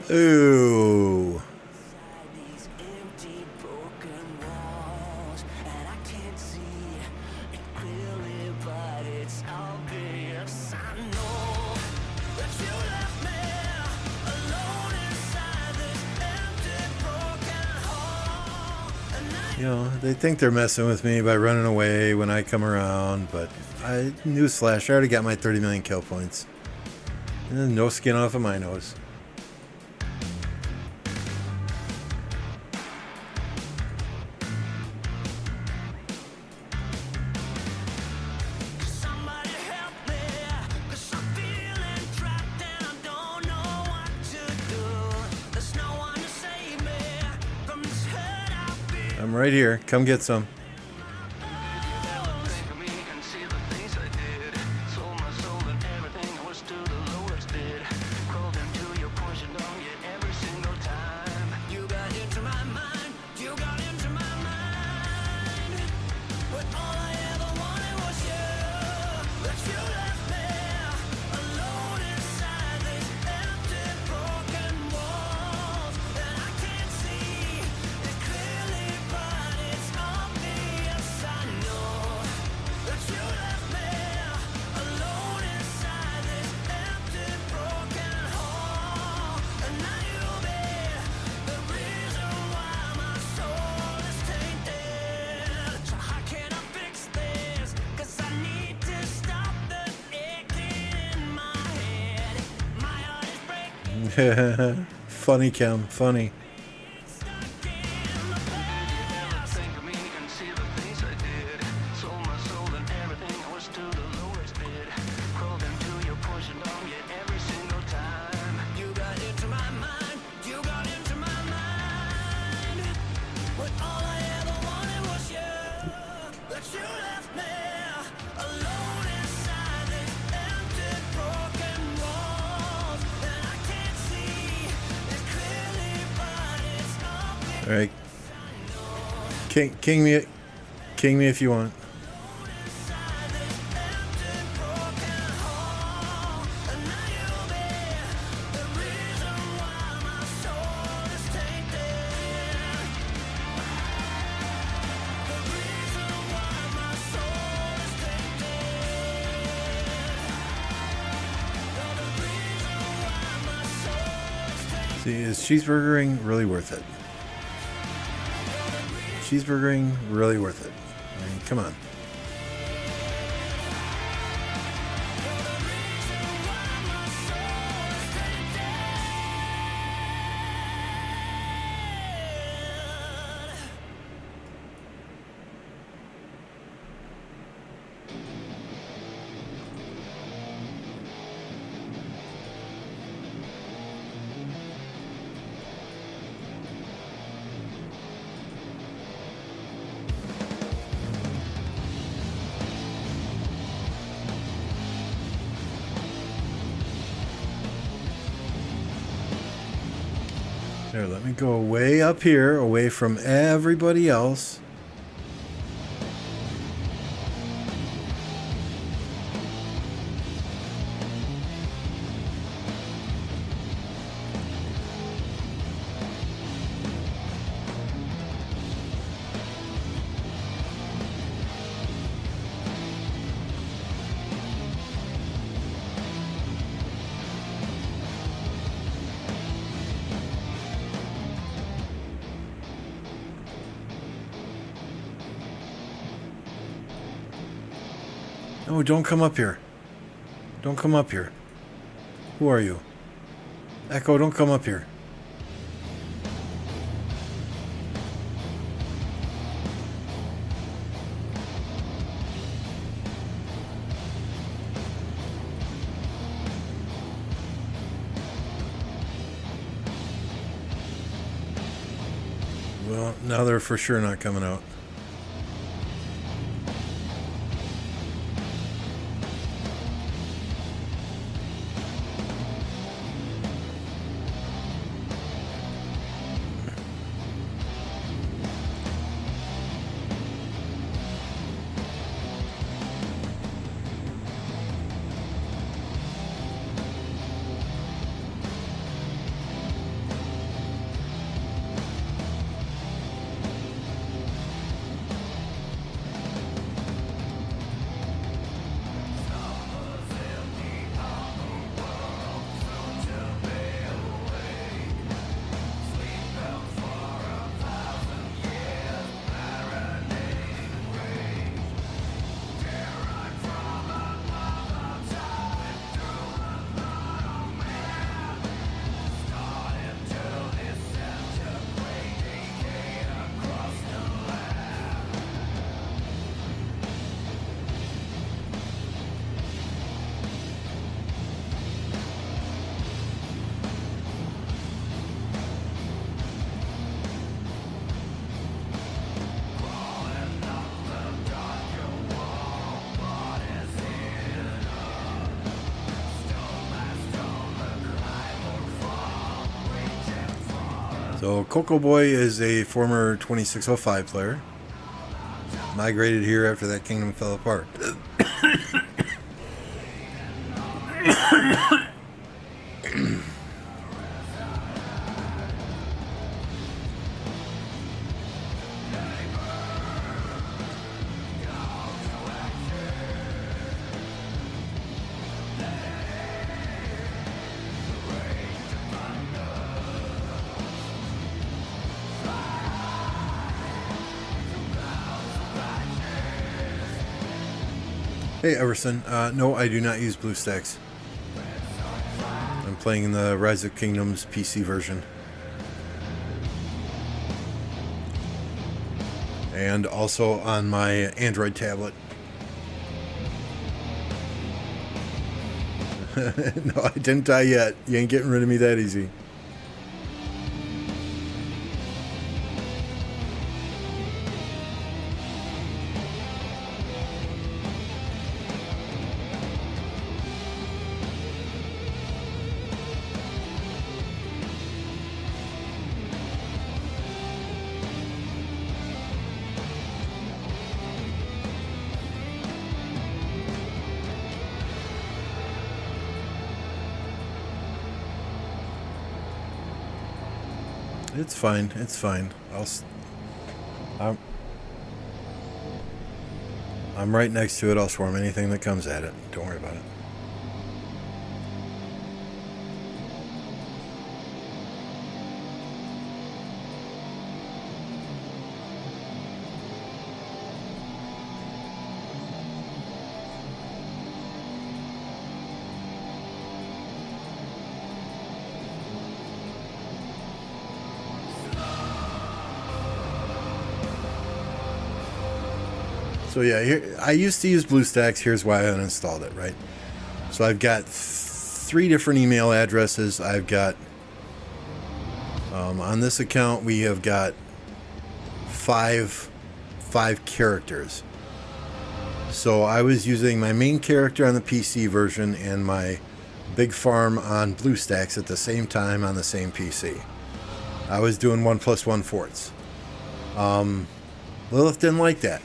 Ooh. You know, they think they're messing with me by running away when I come around, but newsflash, I already got my 30 million kill points. And then no skin off of my nose. I'm right here. Come get some. Funny, Kim. Funny. All right, king me if you want. See, is cheeseburgering really worth it? Cheeseburgering really worth it? I mean, come on. There, let me go way up here, away from everybody else. No, don't come up here. Don't come up here. Who are you? Echo, don't come up here. Well, now they're for sure not coming out. So Coco Boy is a former 2605 player. Migrated here after that kingdom fell apart. Hey Everson, no, I do not use BlueStacks. I'm playing in the Rise of Kingdoms PC version. And also on my Android tablet. No, I didn't die yet. You ain't getting rid of me that easy. It's fine. It's fine. I'm right next to it. I'll swarm anything that comes at it. Don't worry about it. So yeah, here, I used to use BlueStacks. Here's why I uninstalled it, right? So I've got 3 different email addresses. I've got, on this account, we have got five characters. So I was using my main character on the PC version and my big farm on BlueStacks at the same time on the same PC. I was doing 1+1 forts. Lilith didn't like that.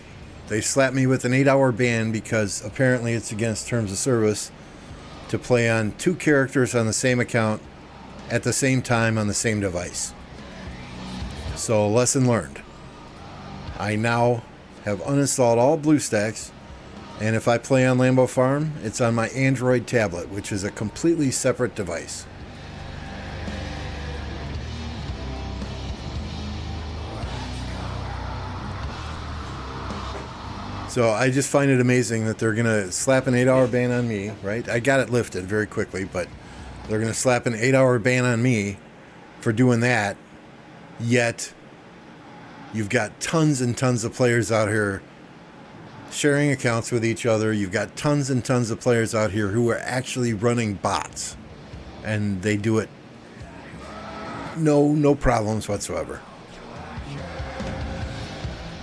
They slapped me with an 8-hour ban because apparently it's against terms of service to play on 2 characters on the same account at the same time on the same device. So lesson learned. I now have uninstalled all BlueStacks, and if I play on Lambeau Farm, it's on my Android tablet, which is a completely separate device. So I just find it amazing that they're going to slap an 8-hour ban on me, right? I got it lifted very quickly, but they're going to slap an 8-hour ban on me for doing that. Yet you've got tons and tons of players out here sharing accounts with each other. You've got tons and tons of players out here who are actually running bots, and they do it no problems whatsoever.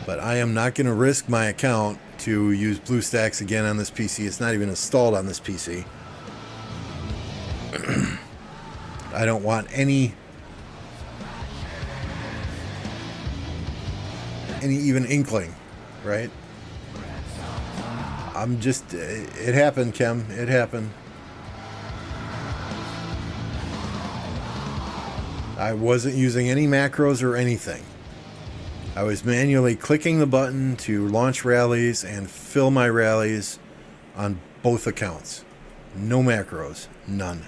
But I am not going to risk my account to use BlueStacks again on this PC. It's not even installed on this PC. I don't want any even inkling, right? I'm just, it happened, Kim. It happened. I wasn't using any macros or anything. I was manually clicking the button to launch rallies and fill my rallies on both accounts. No macros. None.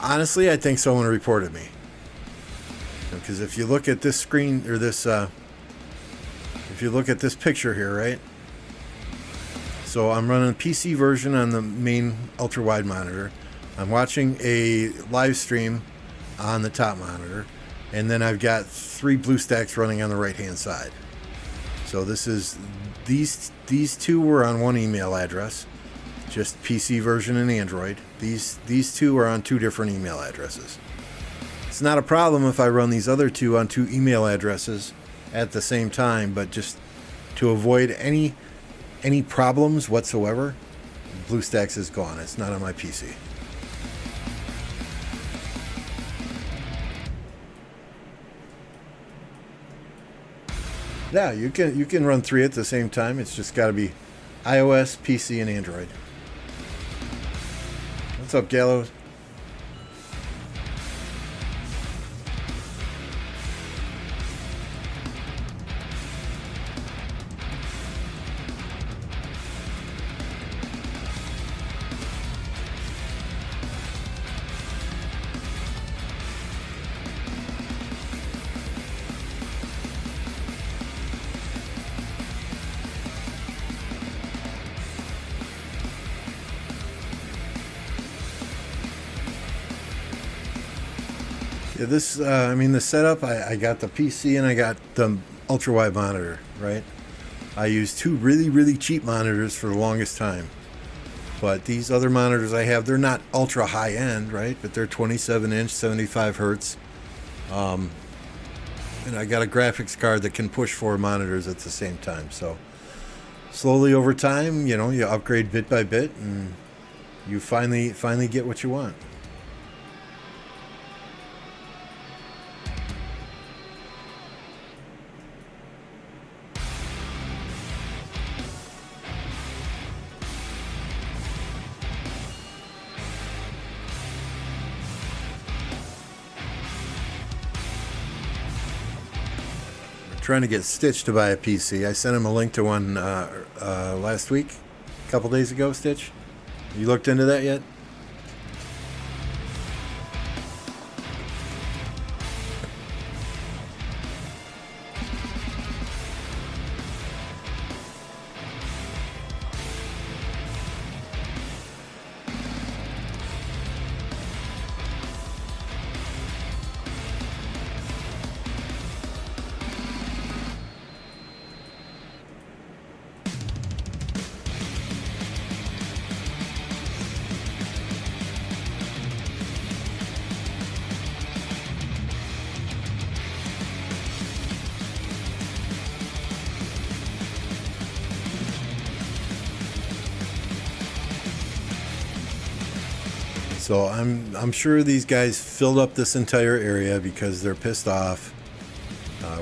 Honestly, I think someone reported me. Because if you look at this screen, or this, if you look at this picture here, right? So I'm running a PC version on the main ultra-wide monitor. I'm watching a live stream on the top monitor. And then I've got 3 BlueStacks running on the right-hand side. So this is, these 2 were on one email address, just PC version and Android. These 2 are on 2 different email addresses. It's not a problem if I run these other 2 on 2 email addresses at the same time, but just to avoid any problems whatsoever, BlueStacks is gone. It's not on my PC. Yeah, you can run three at the same time. It's just got to be iOS, PC, and Android. What's up, Gallows? Yeah, the setup, I got the PC and I got the ultra wide monitor, right? I used two really, really cheap monitors for the longest time. But these other monitors I have, they're not ultra high end, right? But they're 27 inch, 75 hertz. Um, and I got a graphics card that can push four monitors at the same time. So slowly over time, you upgrade bit by bit and you finally get what you want. Trying to get Stitch to buy a PC. I sent him a link to one last week, a couple days ago. Stitch, you looked into that yet? So I'm sure these guys filled up this entire area because they're pissed off.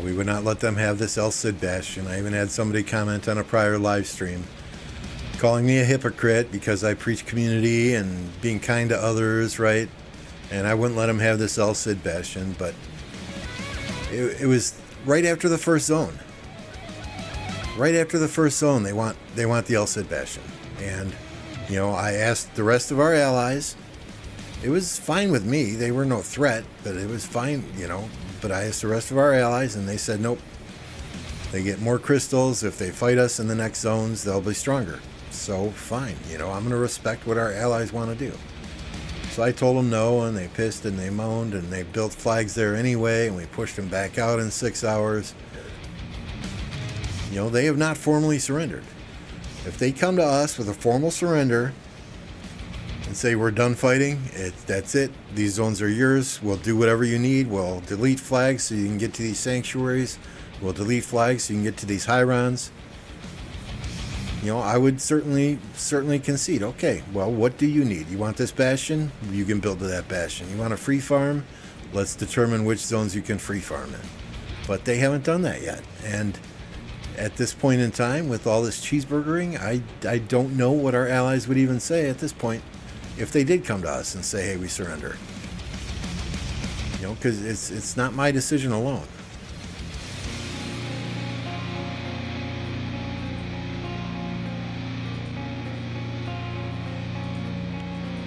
We would not let them have this El Cid Bastion. I even had somebody comment on a prior live stream calling me a hypocrite because I preach community and being kind to others, right? And I wouldn't let them have this El Cid Bastion, but it was right after the first zone. Right after the first zone, they want the El Cid Bastion. And, I asked the rest of our allies. It was fine with me. They were no threat, but it was fine, But I asked the rest of our allies, and they said, nope. They get more crystals. If they fight us in the next zones, they'll be stronger. So, fine. I'm going to respect what our allies want to do. So I told them no, and they pissed and they moaned, and they built flags there anyway, and we pushed them back out in 6 hours. They have not formally surrendered. If they come to us with a formal surrender and say we're done fighting, that's it. These zones are yours. We'll do whatever you need. We'll delete flags so you can get to these sanctuaries. We'll delete flags so you can get to these Hyrons. I would certainly concede. Okay, well, what do you need? You want this bastion? You can build to that bastion. You want a free farm? Let's determine which zones you can free farm in. But they haven't done that yet. And at this point in time, with all this cheeseburgering, I don't know what our allies would even say at this point if they did come to us and say, hey, we surrender. Because it's not my decision alone.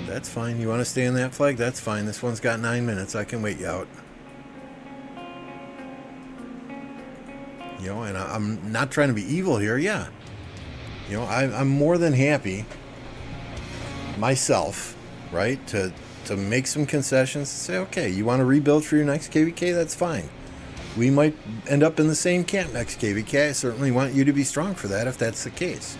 That's fine. You want to stay in that flag? That's fine. This one's got 9 minutes. I can wait you out. And I'm not trying to be evil here. Yeah. I'm more than happy myself, right, to make some concessions and say, okay, you want to rebuild for your next KVK? That's fine. We might end up in the same camp next KVK. I certainly want you to be strong for that if that's the case.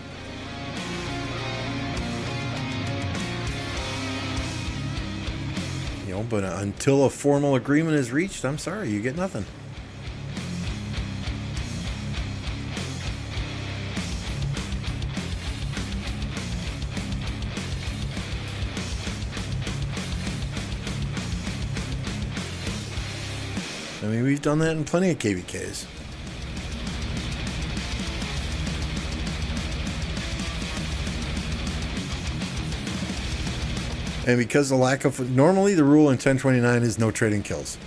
But until a formal agreement is reached, I'm sorry, you get nothing. I mean, we've done that in plenty of KVKs. And because the lack of... Normally the rule in 1029 is no trading kills.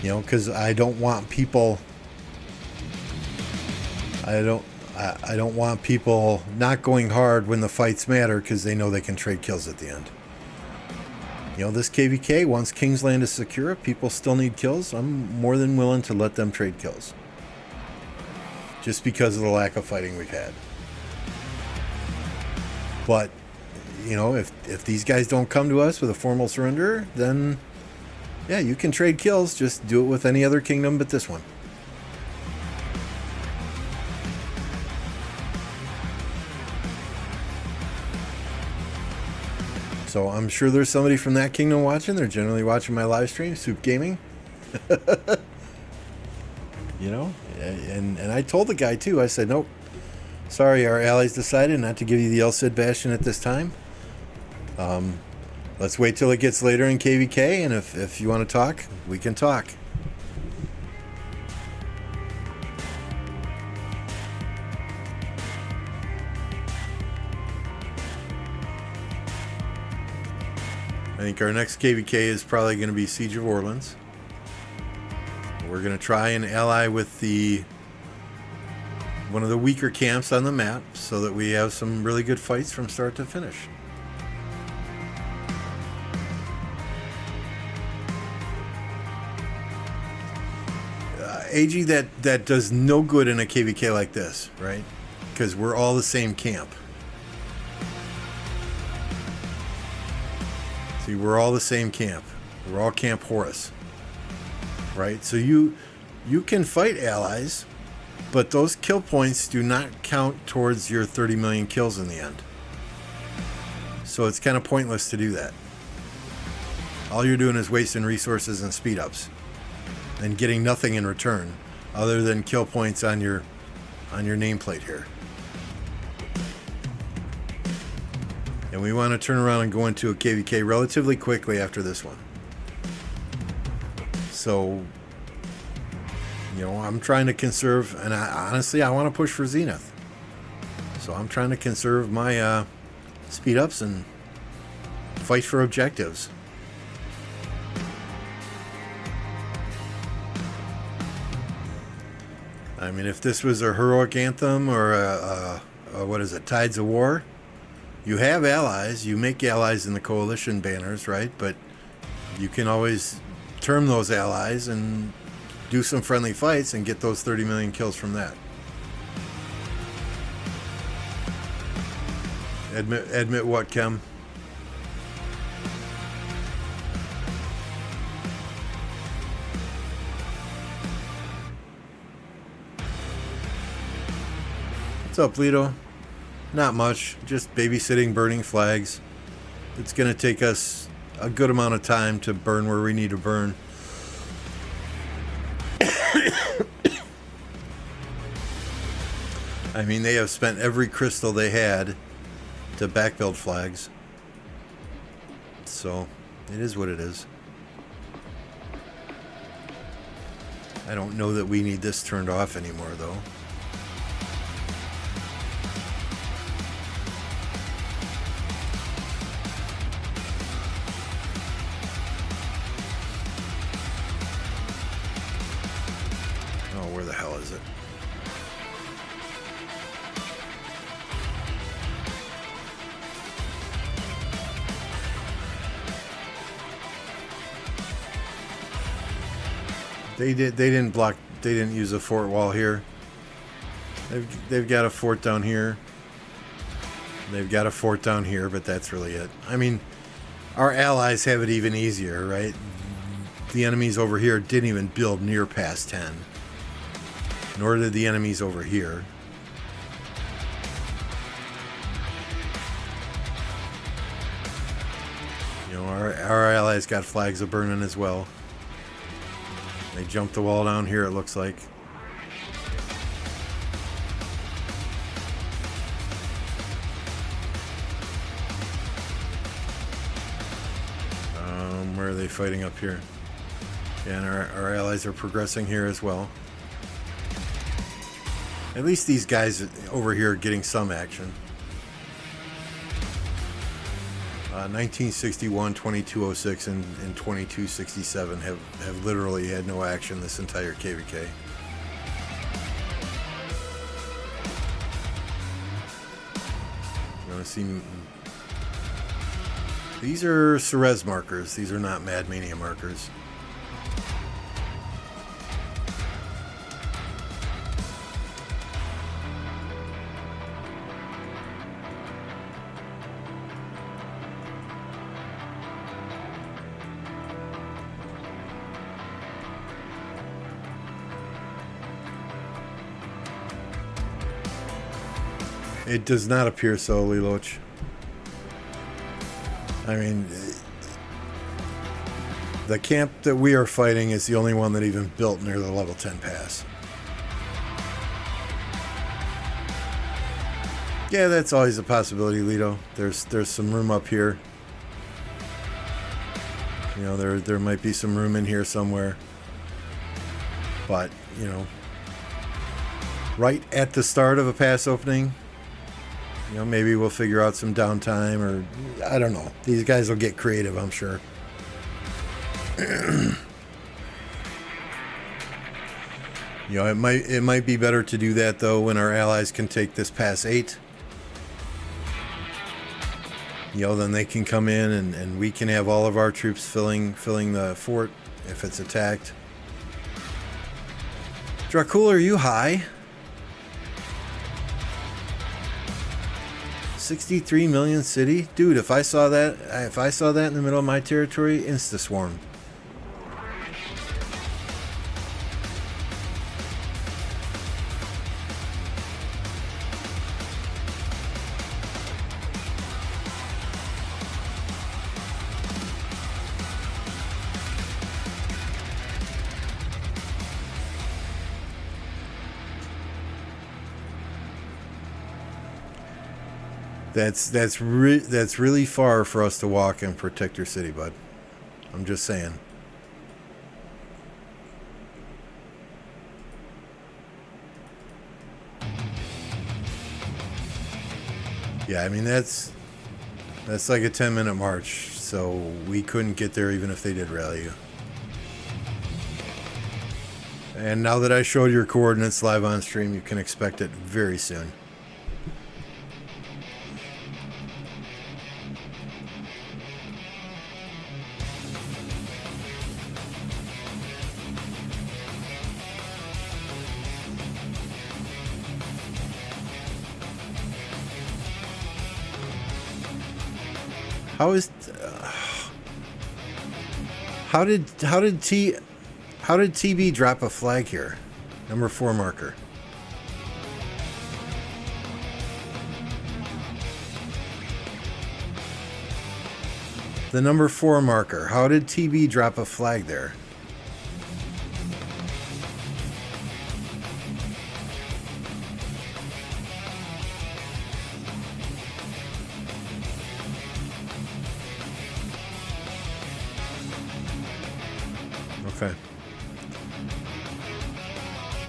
You know, because I don't want people... I don't want people not going hard when the fights matter because they know they can trade kills at the end. You know, this KVK, once Kingsland is secure, people still need kills. I'm more than willing to let them trade kills. Just because of the lack of fighting we've had. But, you know, if these guys don't come to us with a formal surrender, then, yeah, you can trade kills. Just do it with any other kingdom but this one. So I'm sure there's somebody from that kingdom watching. They're generally watching my live stream, Soup Gaming. You know, and I told the guy too. I said, nope, sorry, our allies decided not to give you the El Cid Bastion at this time. Let's wait till it gets later in KVK, and if you want to talk, we can talk. I think our next KVK is probably going to be Siege of Orleans. We're going to try and ally with one of the weaker camps on the map so that we have some really good fights from start to finish. AG, that does no good in a KVK like this, right? Because we're all the same camp. See, we're all the same camp. We're all Camp Horus, right? So you can fight allies, but those kill points do not count towards your 30 million kills in the end. So it's kind of pointless to do that. All you're doing is wasting resources and speed ups and getting nothing in return other than kill points on your nameplate here. And we want to turn around and go into a KVK relatively quickly after this one. So, you know, I'm trying to conserve, and honestly, I want to push for Zenith. So I'm trying to conserve my speed ups and fight for objectives. I mean, if this was a heroic anthem or a what is it, Tides of War, you have allies, you make allies in the coalition banners, right? But you can always term those allies and do some friendly fights and get those 30 million kills from that. Admit what, Kem? What's up, Lito? Not much, just babysitting, burning flags. It's going to take us a good amount of time to burn where we need to burn. I mean, they have spent every crystal they had to backbuild flags. So, it is what it is. I don't know that we need this turned off anymore, though. Where the hell is it? They didn't block. They didn't use a fort wall here. They've got a fort down here. They've got a fort down here, but that's really it. I mean, our allies have it even easier, right? The enemies over here didn't even build near past 10. Nor did the enemies over here. You know, our allies got flags of burning as well. They jumped the wall down here, it looks like. Where are they fighting up here? Yeah, and our allies are progressing here as well. At least these guys over here are getting some action. 1961, 2206, and 2267 have literally had no action this entire KVK. You want to see? These are Ceres markers. These are not Mad Mania markers. It does not appear so, Leloch. I mean, the camp that we are fighting is the only one that even built near the level 10 pass. Yeah, that's always a possibility, Lito. There's some room up here. You know, there might be some room in here somewhere. But, you know, right at the start of a pass opening, you know, maybe we'll figure out some downtime, or I don't know. These guys will get creative, I'm sure. You know, it might be better to do that though when our allies can take this pass 8. You know, then they can come in and we can have all of our troops filling the fort if it's attacked. Dracul, are you high? 63 million city? Dude, if I saw that in the middle of my territory, insta-swarm. That's really far for us to walk and protect your city, bud. I'm just saying. Yeah, I mean that's like a 10-minute march, so we couldn't get there even if they did rally you. And now that I showed your coordinates live on stream, you can expect it very soon. How did TB drop a flag here? Number 4 marker. The number 4 marker. How did TB drop a flag there? Okay.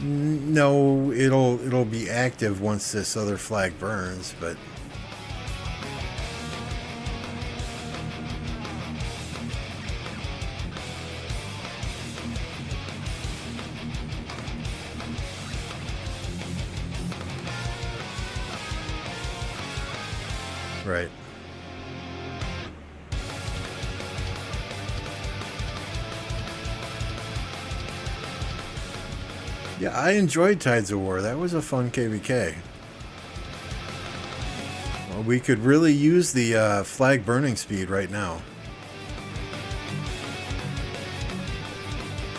No, it'll be active once this other flag burns, but right. Yeah, I enjoyed Tides of War. That was a fun KVK. Well, we could really use the flag burning speed right now.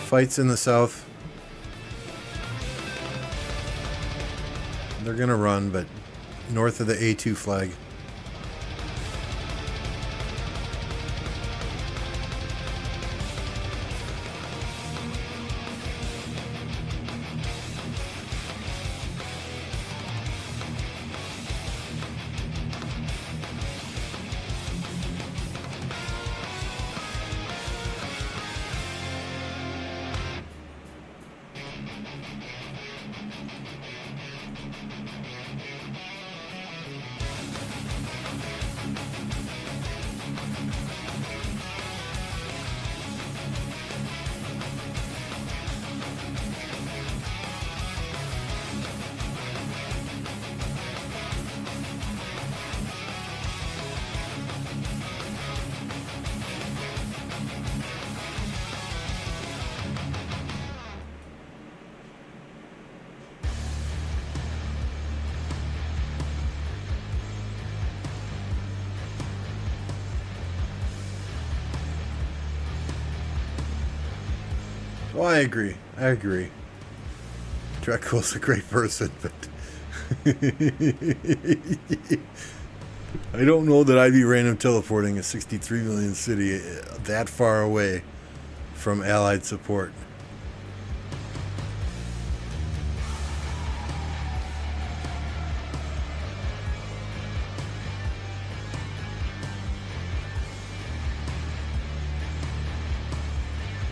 Fights in the south. They're gonna run, but north of the A2 flag. Oh, I agree. I agree. Dracula's a great person, but I don't know that I'd be random teleporting a 63 million city that far away from Allied support.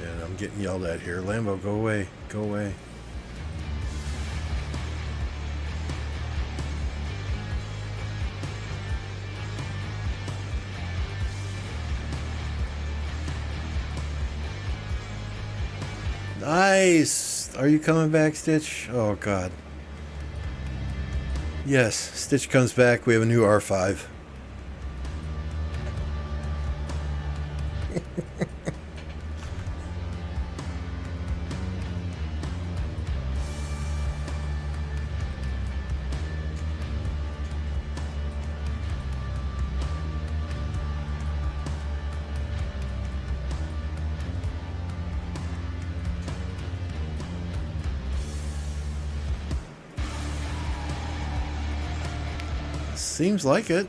And I'm getting yelled at here. Lambo, go away. Go away. Nice! Are you coming back, Stitch? Oh, God. Yes, Stitch comes back. We have a new R5. Seems like it.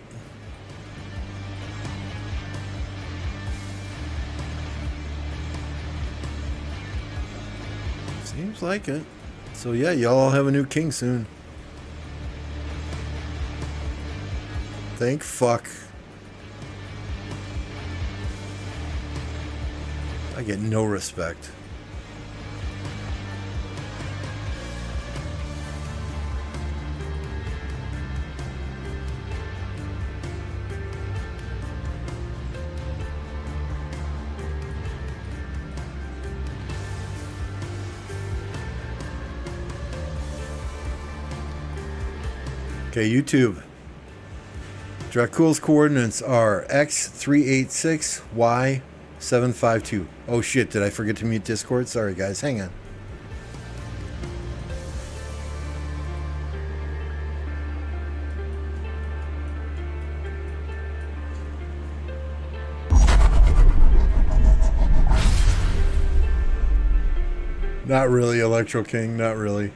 Seems like it. So yeah, y'all have a new king soon. Thank fuck. I get no respect. Okay, YouTube. Dracula's coordinates are X386, Y752. Oh shit, did I forget to mute Discord? Sorry guys, hang on. Not really, Electro King, not really.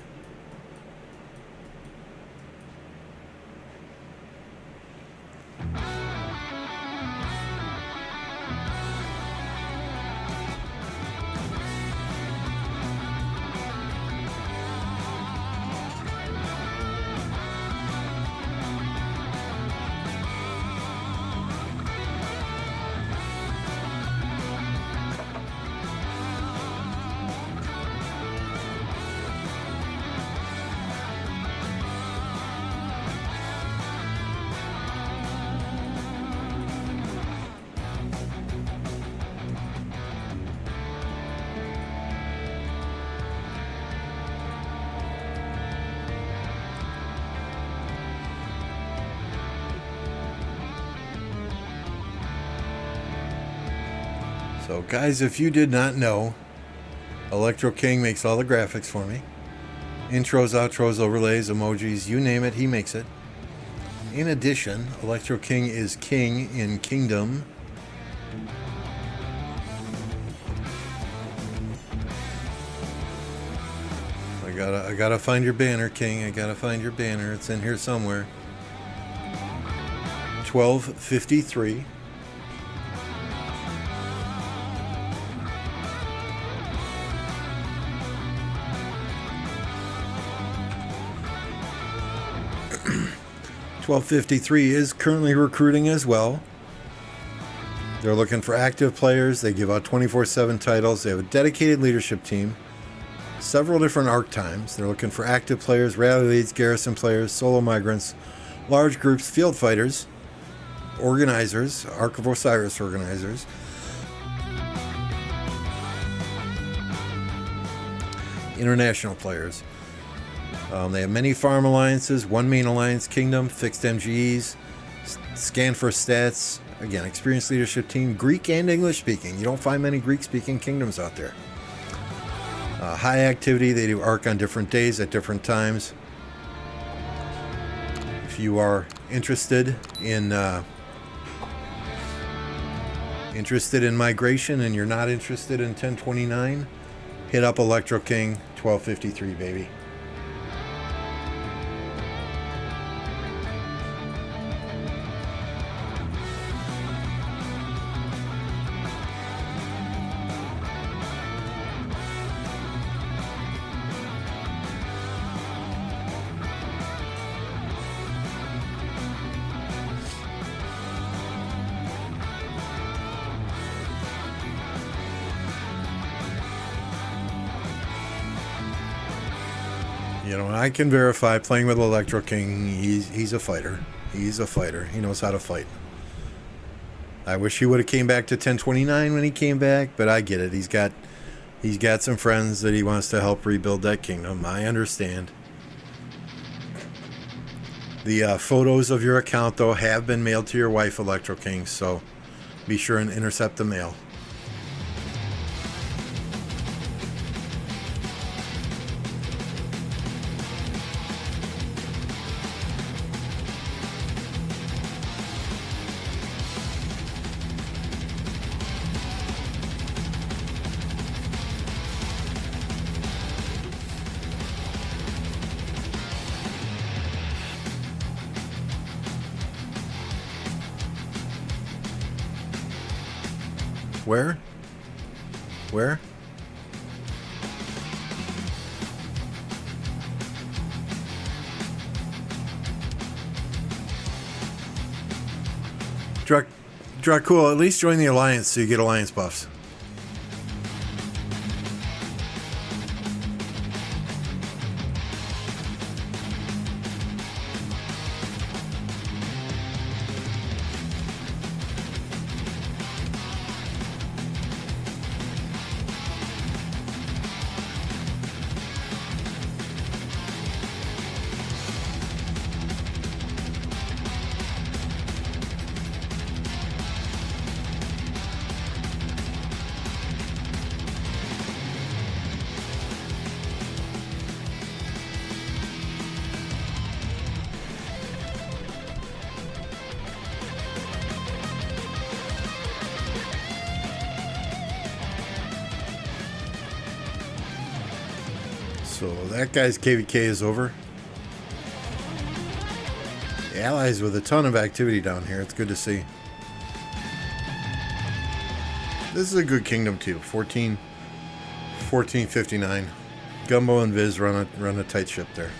So guys, if you did not know, Electro King makes all the graphics for me. Intros, outros, overlays, emojis, you name it, he makes it. In addition, Electro King is king in Kingdom. I gotta find your banner, King. I gotta find your banner. It's in here somewhere. 1253. .1253 is currently recruiting as well. They're looking for active players. They give out 24/7 titles. They have a dedicated leadership team. Several different arc times. They're looking for active players, rally leads, garrison players, solo migrants, large groups, field fighters, organizers, Ark of Osiris organizers, international players. They have many farm alliances, one main alliance, Kingdom, fixed MGEs, scan for stats, again, experienced leadership team, Greek and English speaking. You don't find many Greek speaking kingdoms out there. High activity, they do Arc on different days at different times. If you are interested in migration and you're not interested in 1029, Hit up Electro King 1253, baby. You know, I can verify playing with Electro King, he's a fighter. He's a fighter. He knows how to fight. I wish he would have came back to 1029 when he came back, but I get it. He's got some friends that he wants to help rebuild that kingdom. I understand. The photos of your account, though, have been mailed to your wife, Electro King, so be sure and intercept the mail. Where? Where? Dracul, at least join the Alliance so you get Alliance buffs. So that guy's KVK is over. The Allies with a ton of activity down here. It's good to see. This is a good kingdom too. 1459. Gumbo and Viz run a tight ship there.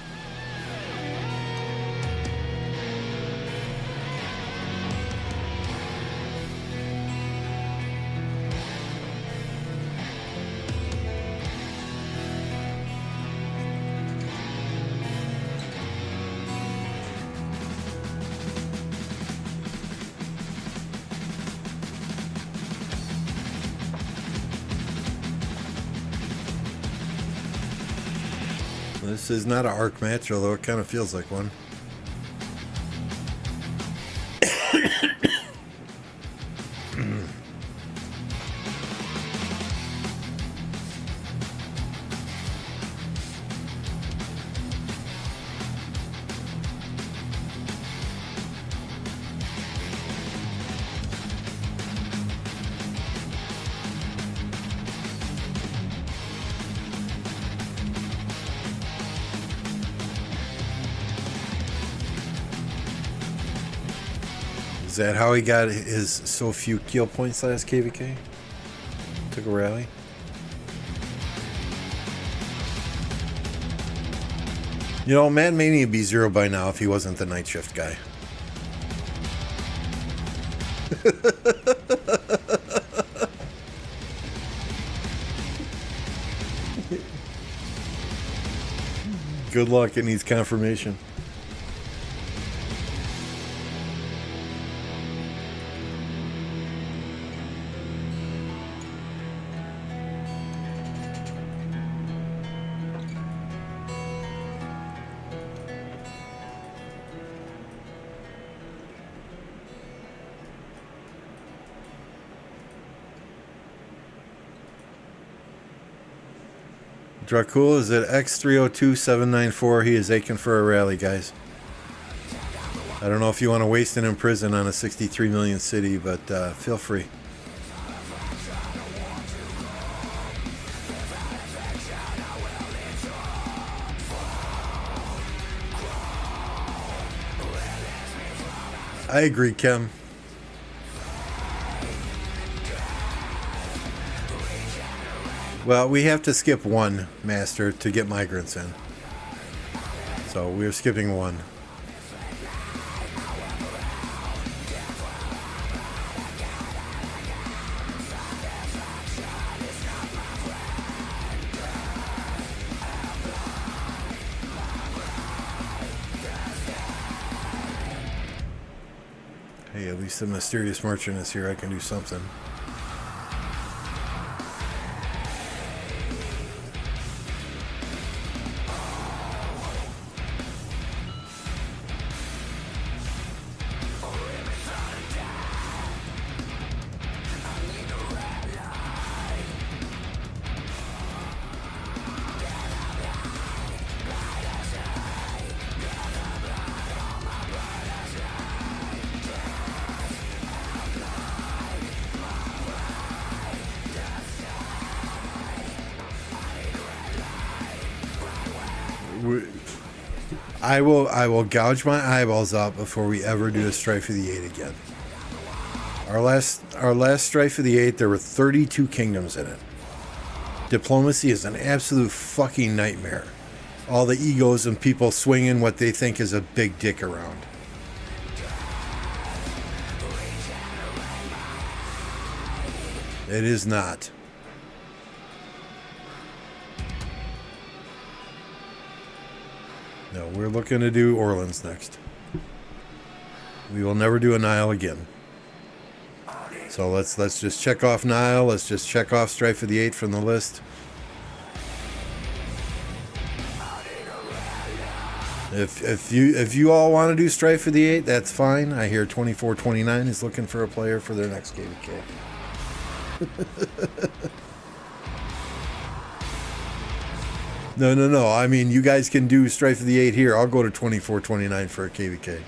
This is not an arc match, although it kind of feels like one. Is that how he got his so few kill points last KVK? Took a rally? You know, Mad Mania would be 0 by now if he wasn't the night shift guy. Good luck, it needs confirmation. Dracul is at X302794. He is aching for a rally, guys. I don't know if you want to waste it in prison on a 63 million city, but feel free. I agree, Kim. Well, we have to skip one, Master, to get migrants in. So we're skipping one. Hey, at least the mysterious merchant is here. I can do something. I will gouge my eyeballs out before we ever do a Strife of the Eight again. Our last Strife of the Eight, there were 32 kingdoms in it. Diplomacy is an absolute fucking nightmare. All the egos and people swinging what they think is a big dick around. It is not. No, we're looking to do Orleans next. We will never do a Nile again. So let's just check off Nile. Let's just check off Strife of the Eight from the list. If you all want to do Strife of the Eight, that's fine. I hear 2429 is looking for a player for their next KVK. No. I mean, you guys can do Strife of the Eight here. I'll go to 2429 for a KVK.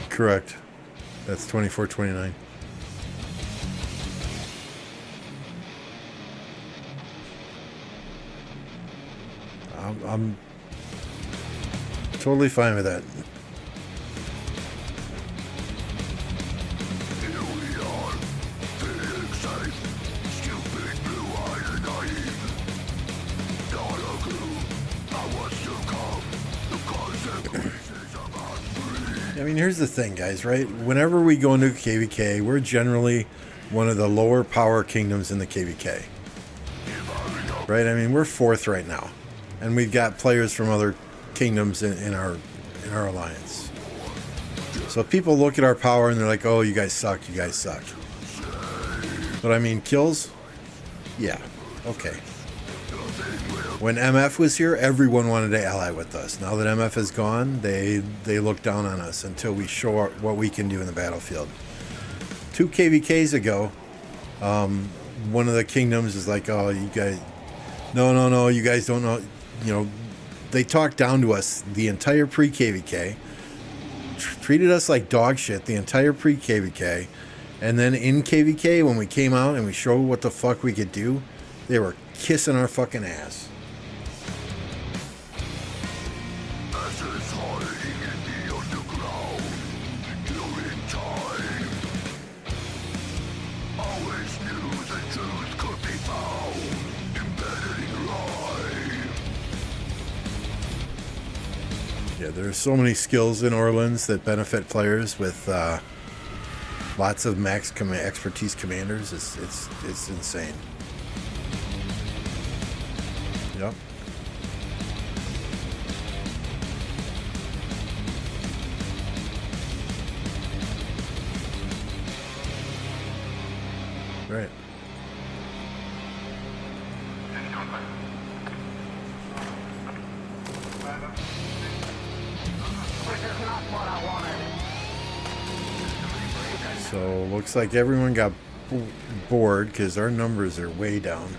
Correct. That's 2429. I'm totally fine with that. I mean, here's the thing, guys, right? Whenever we go into KVK, we're generally one of the lower power kingdoms in the KVK. Right? I mean, we're fourth right now. And we've got players from other kingdoms in our alliance. So people look at our power and they're like, oh, you guys suck, you guys suck. But I mean, kills? Yeah. Okay. When MF was here, everyone wanted to ally with us. Now that MF is gone, they look down on us until we show what we can do in the battlefield. 2 KVKs ago, one of the kingdoms is like, oh, you guys, no, you guys don't know. You know, they talked down to us the entire pre-KVK, treated us like dog shit the entire pre-KVK, and then in KVK, when we came out and we showed what the fuck we could do, they were kissing our fucking ass. Yeah, there's so many skills in Orleans that benefit players with lots of max expertise commanders. It's insane. Yep. Right. So looks like everyone got bored because our numbers are way down.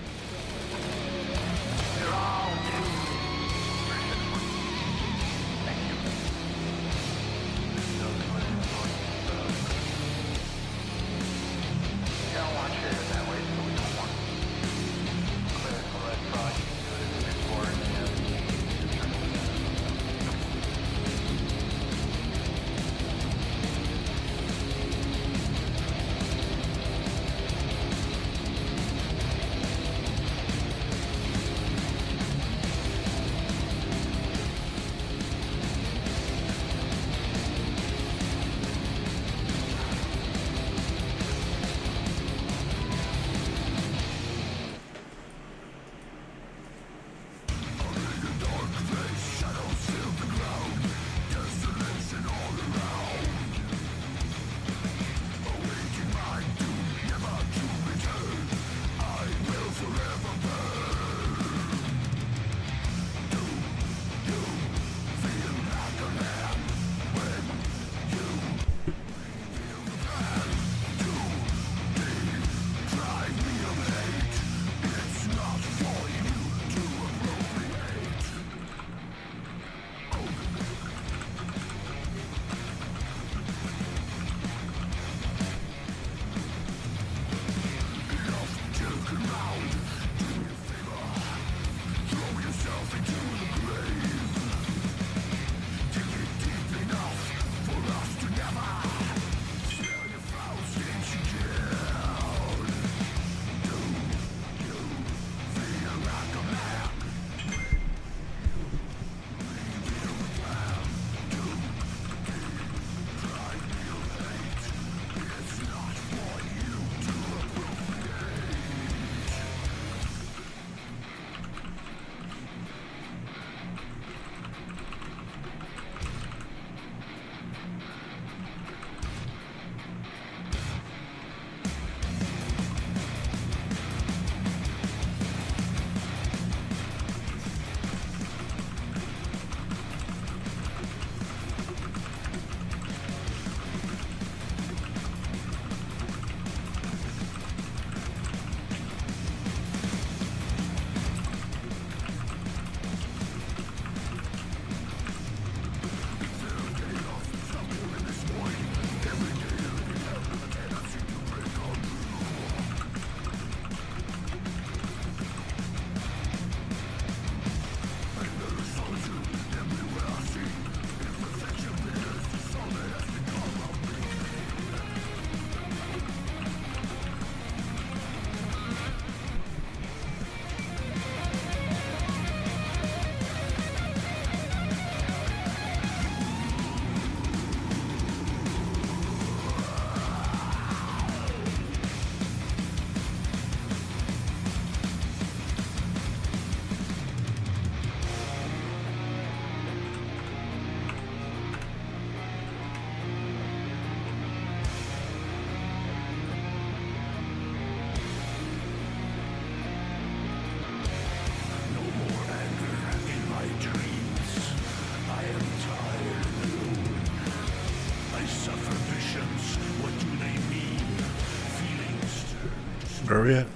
Where are we at?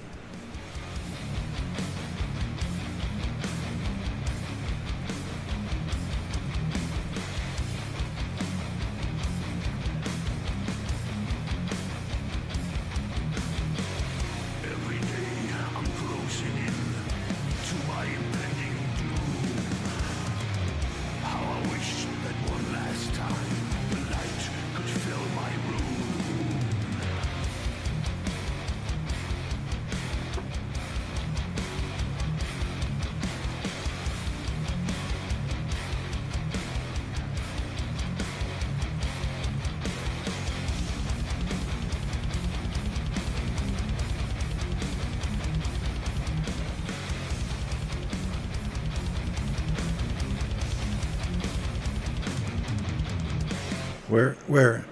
Where?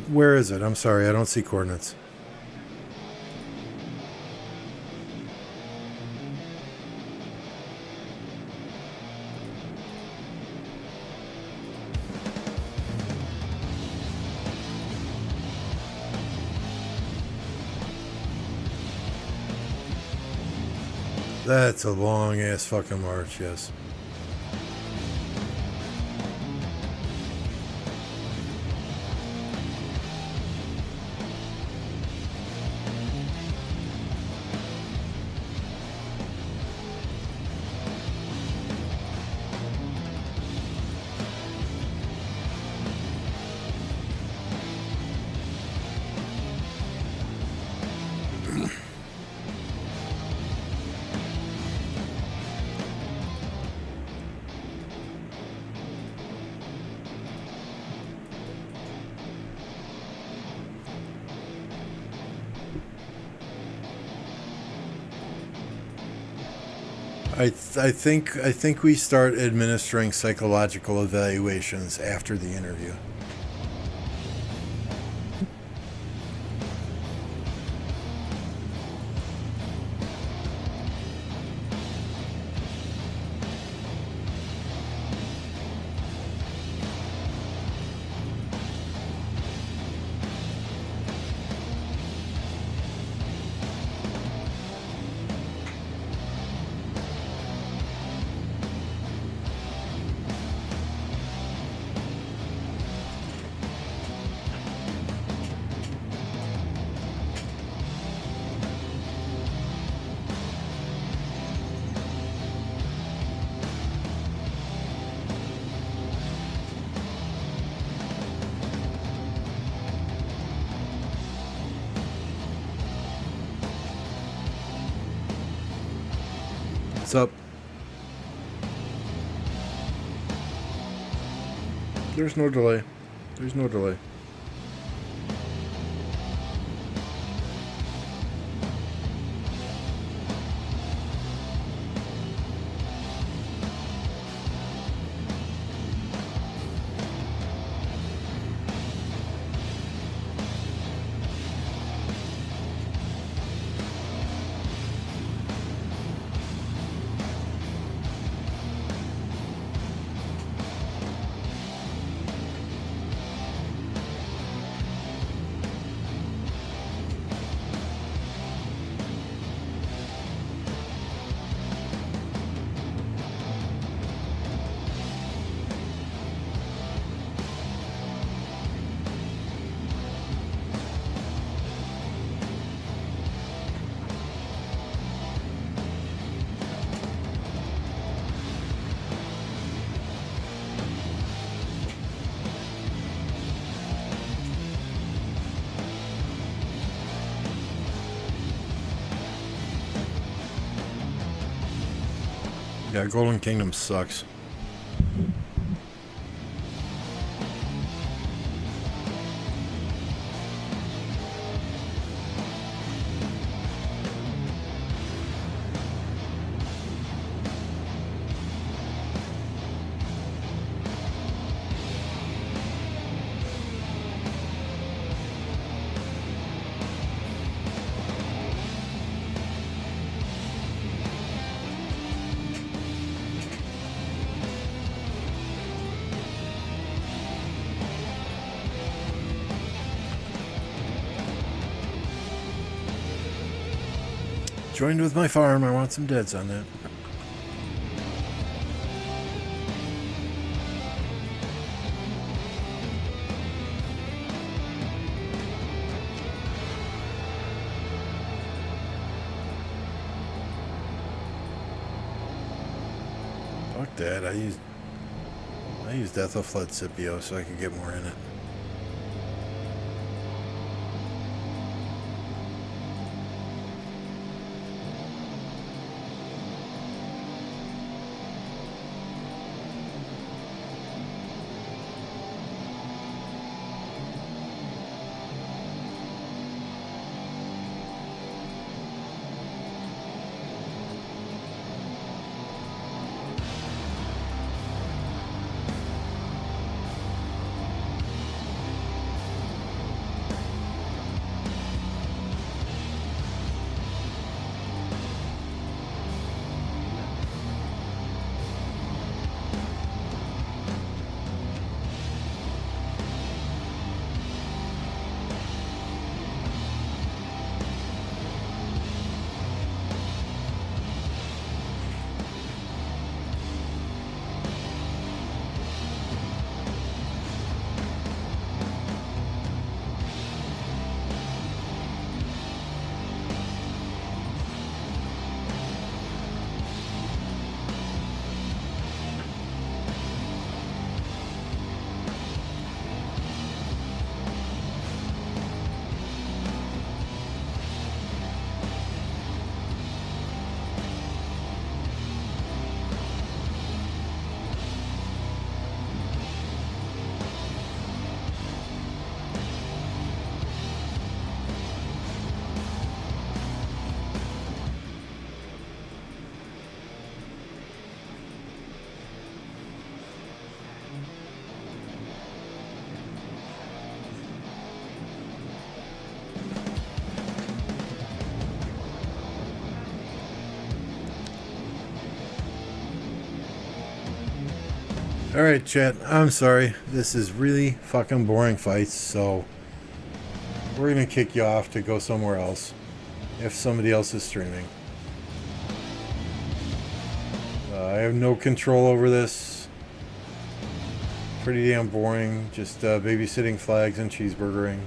Where is it? I'm sorry, I don't see coordinates. That's a long ass fucking march, yes. I think we start administering psychological evaluations after the interview. What's up? There's no delay. There's no delay. Yeah, Golden Kingdom sucks. Joined with my farm. I want some deads on that. Fuck that. I used Ethelfled Scipio so I could get more in it. Alright, chat. I'm sorry. This is really fucking boring fights, so we're gonna kick you off to go somewhere else if somebody else is streaming. I have no control over this. Pretty damn boring. Just babysitting flags and cheeseburgering.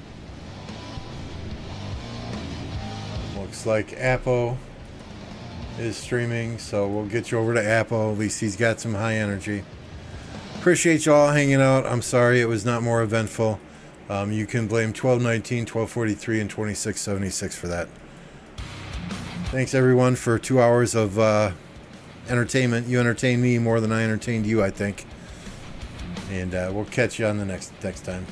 Looks like Apo is streaming, so we'll get you over to Apo. At least he's got some high energy. Appreciate y'all hanging out. I'm sorry it was not more eventful. You can blame 1219, 1243, and 2676 for that. Thanks everyone for 2 hours of entertainment. You entertained me more than I entertained you, I think. And we'll catch you on the next time.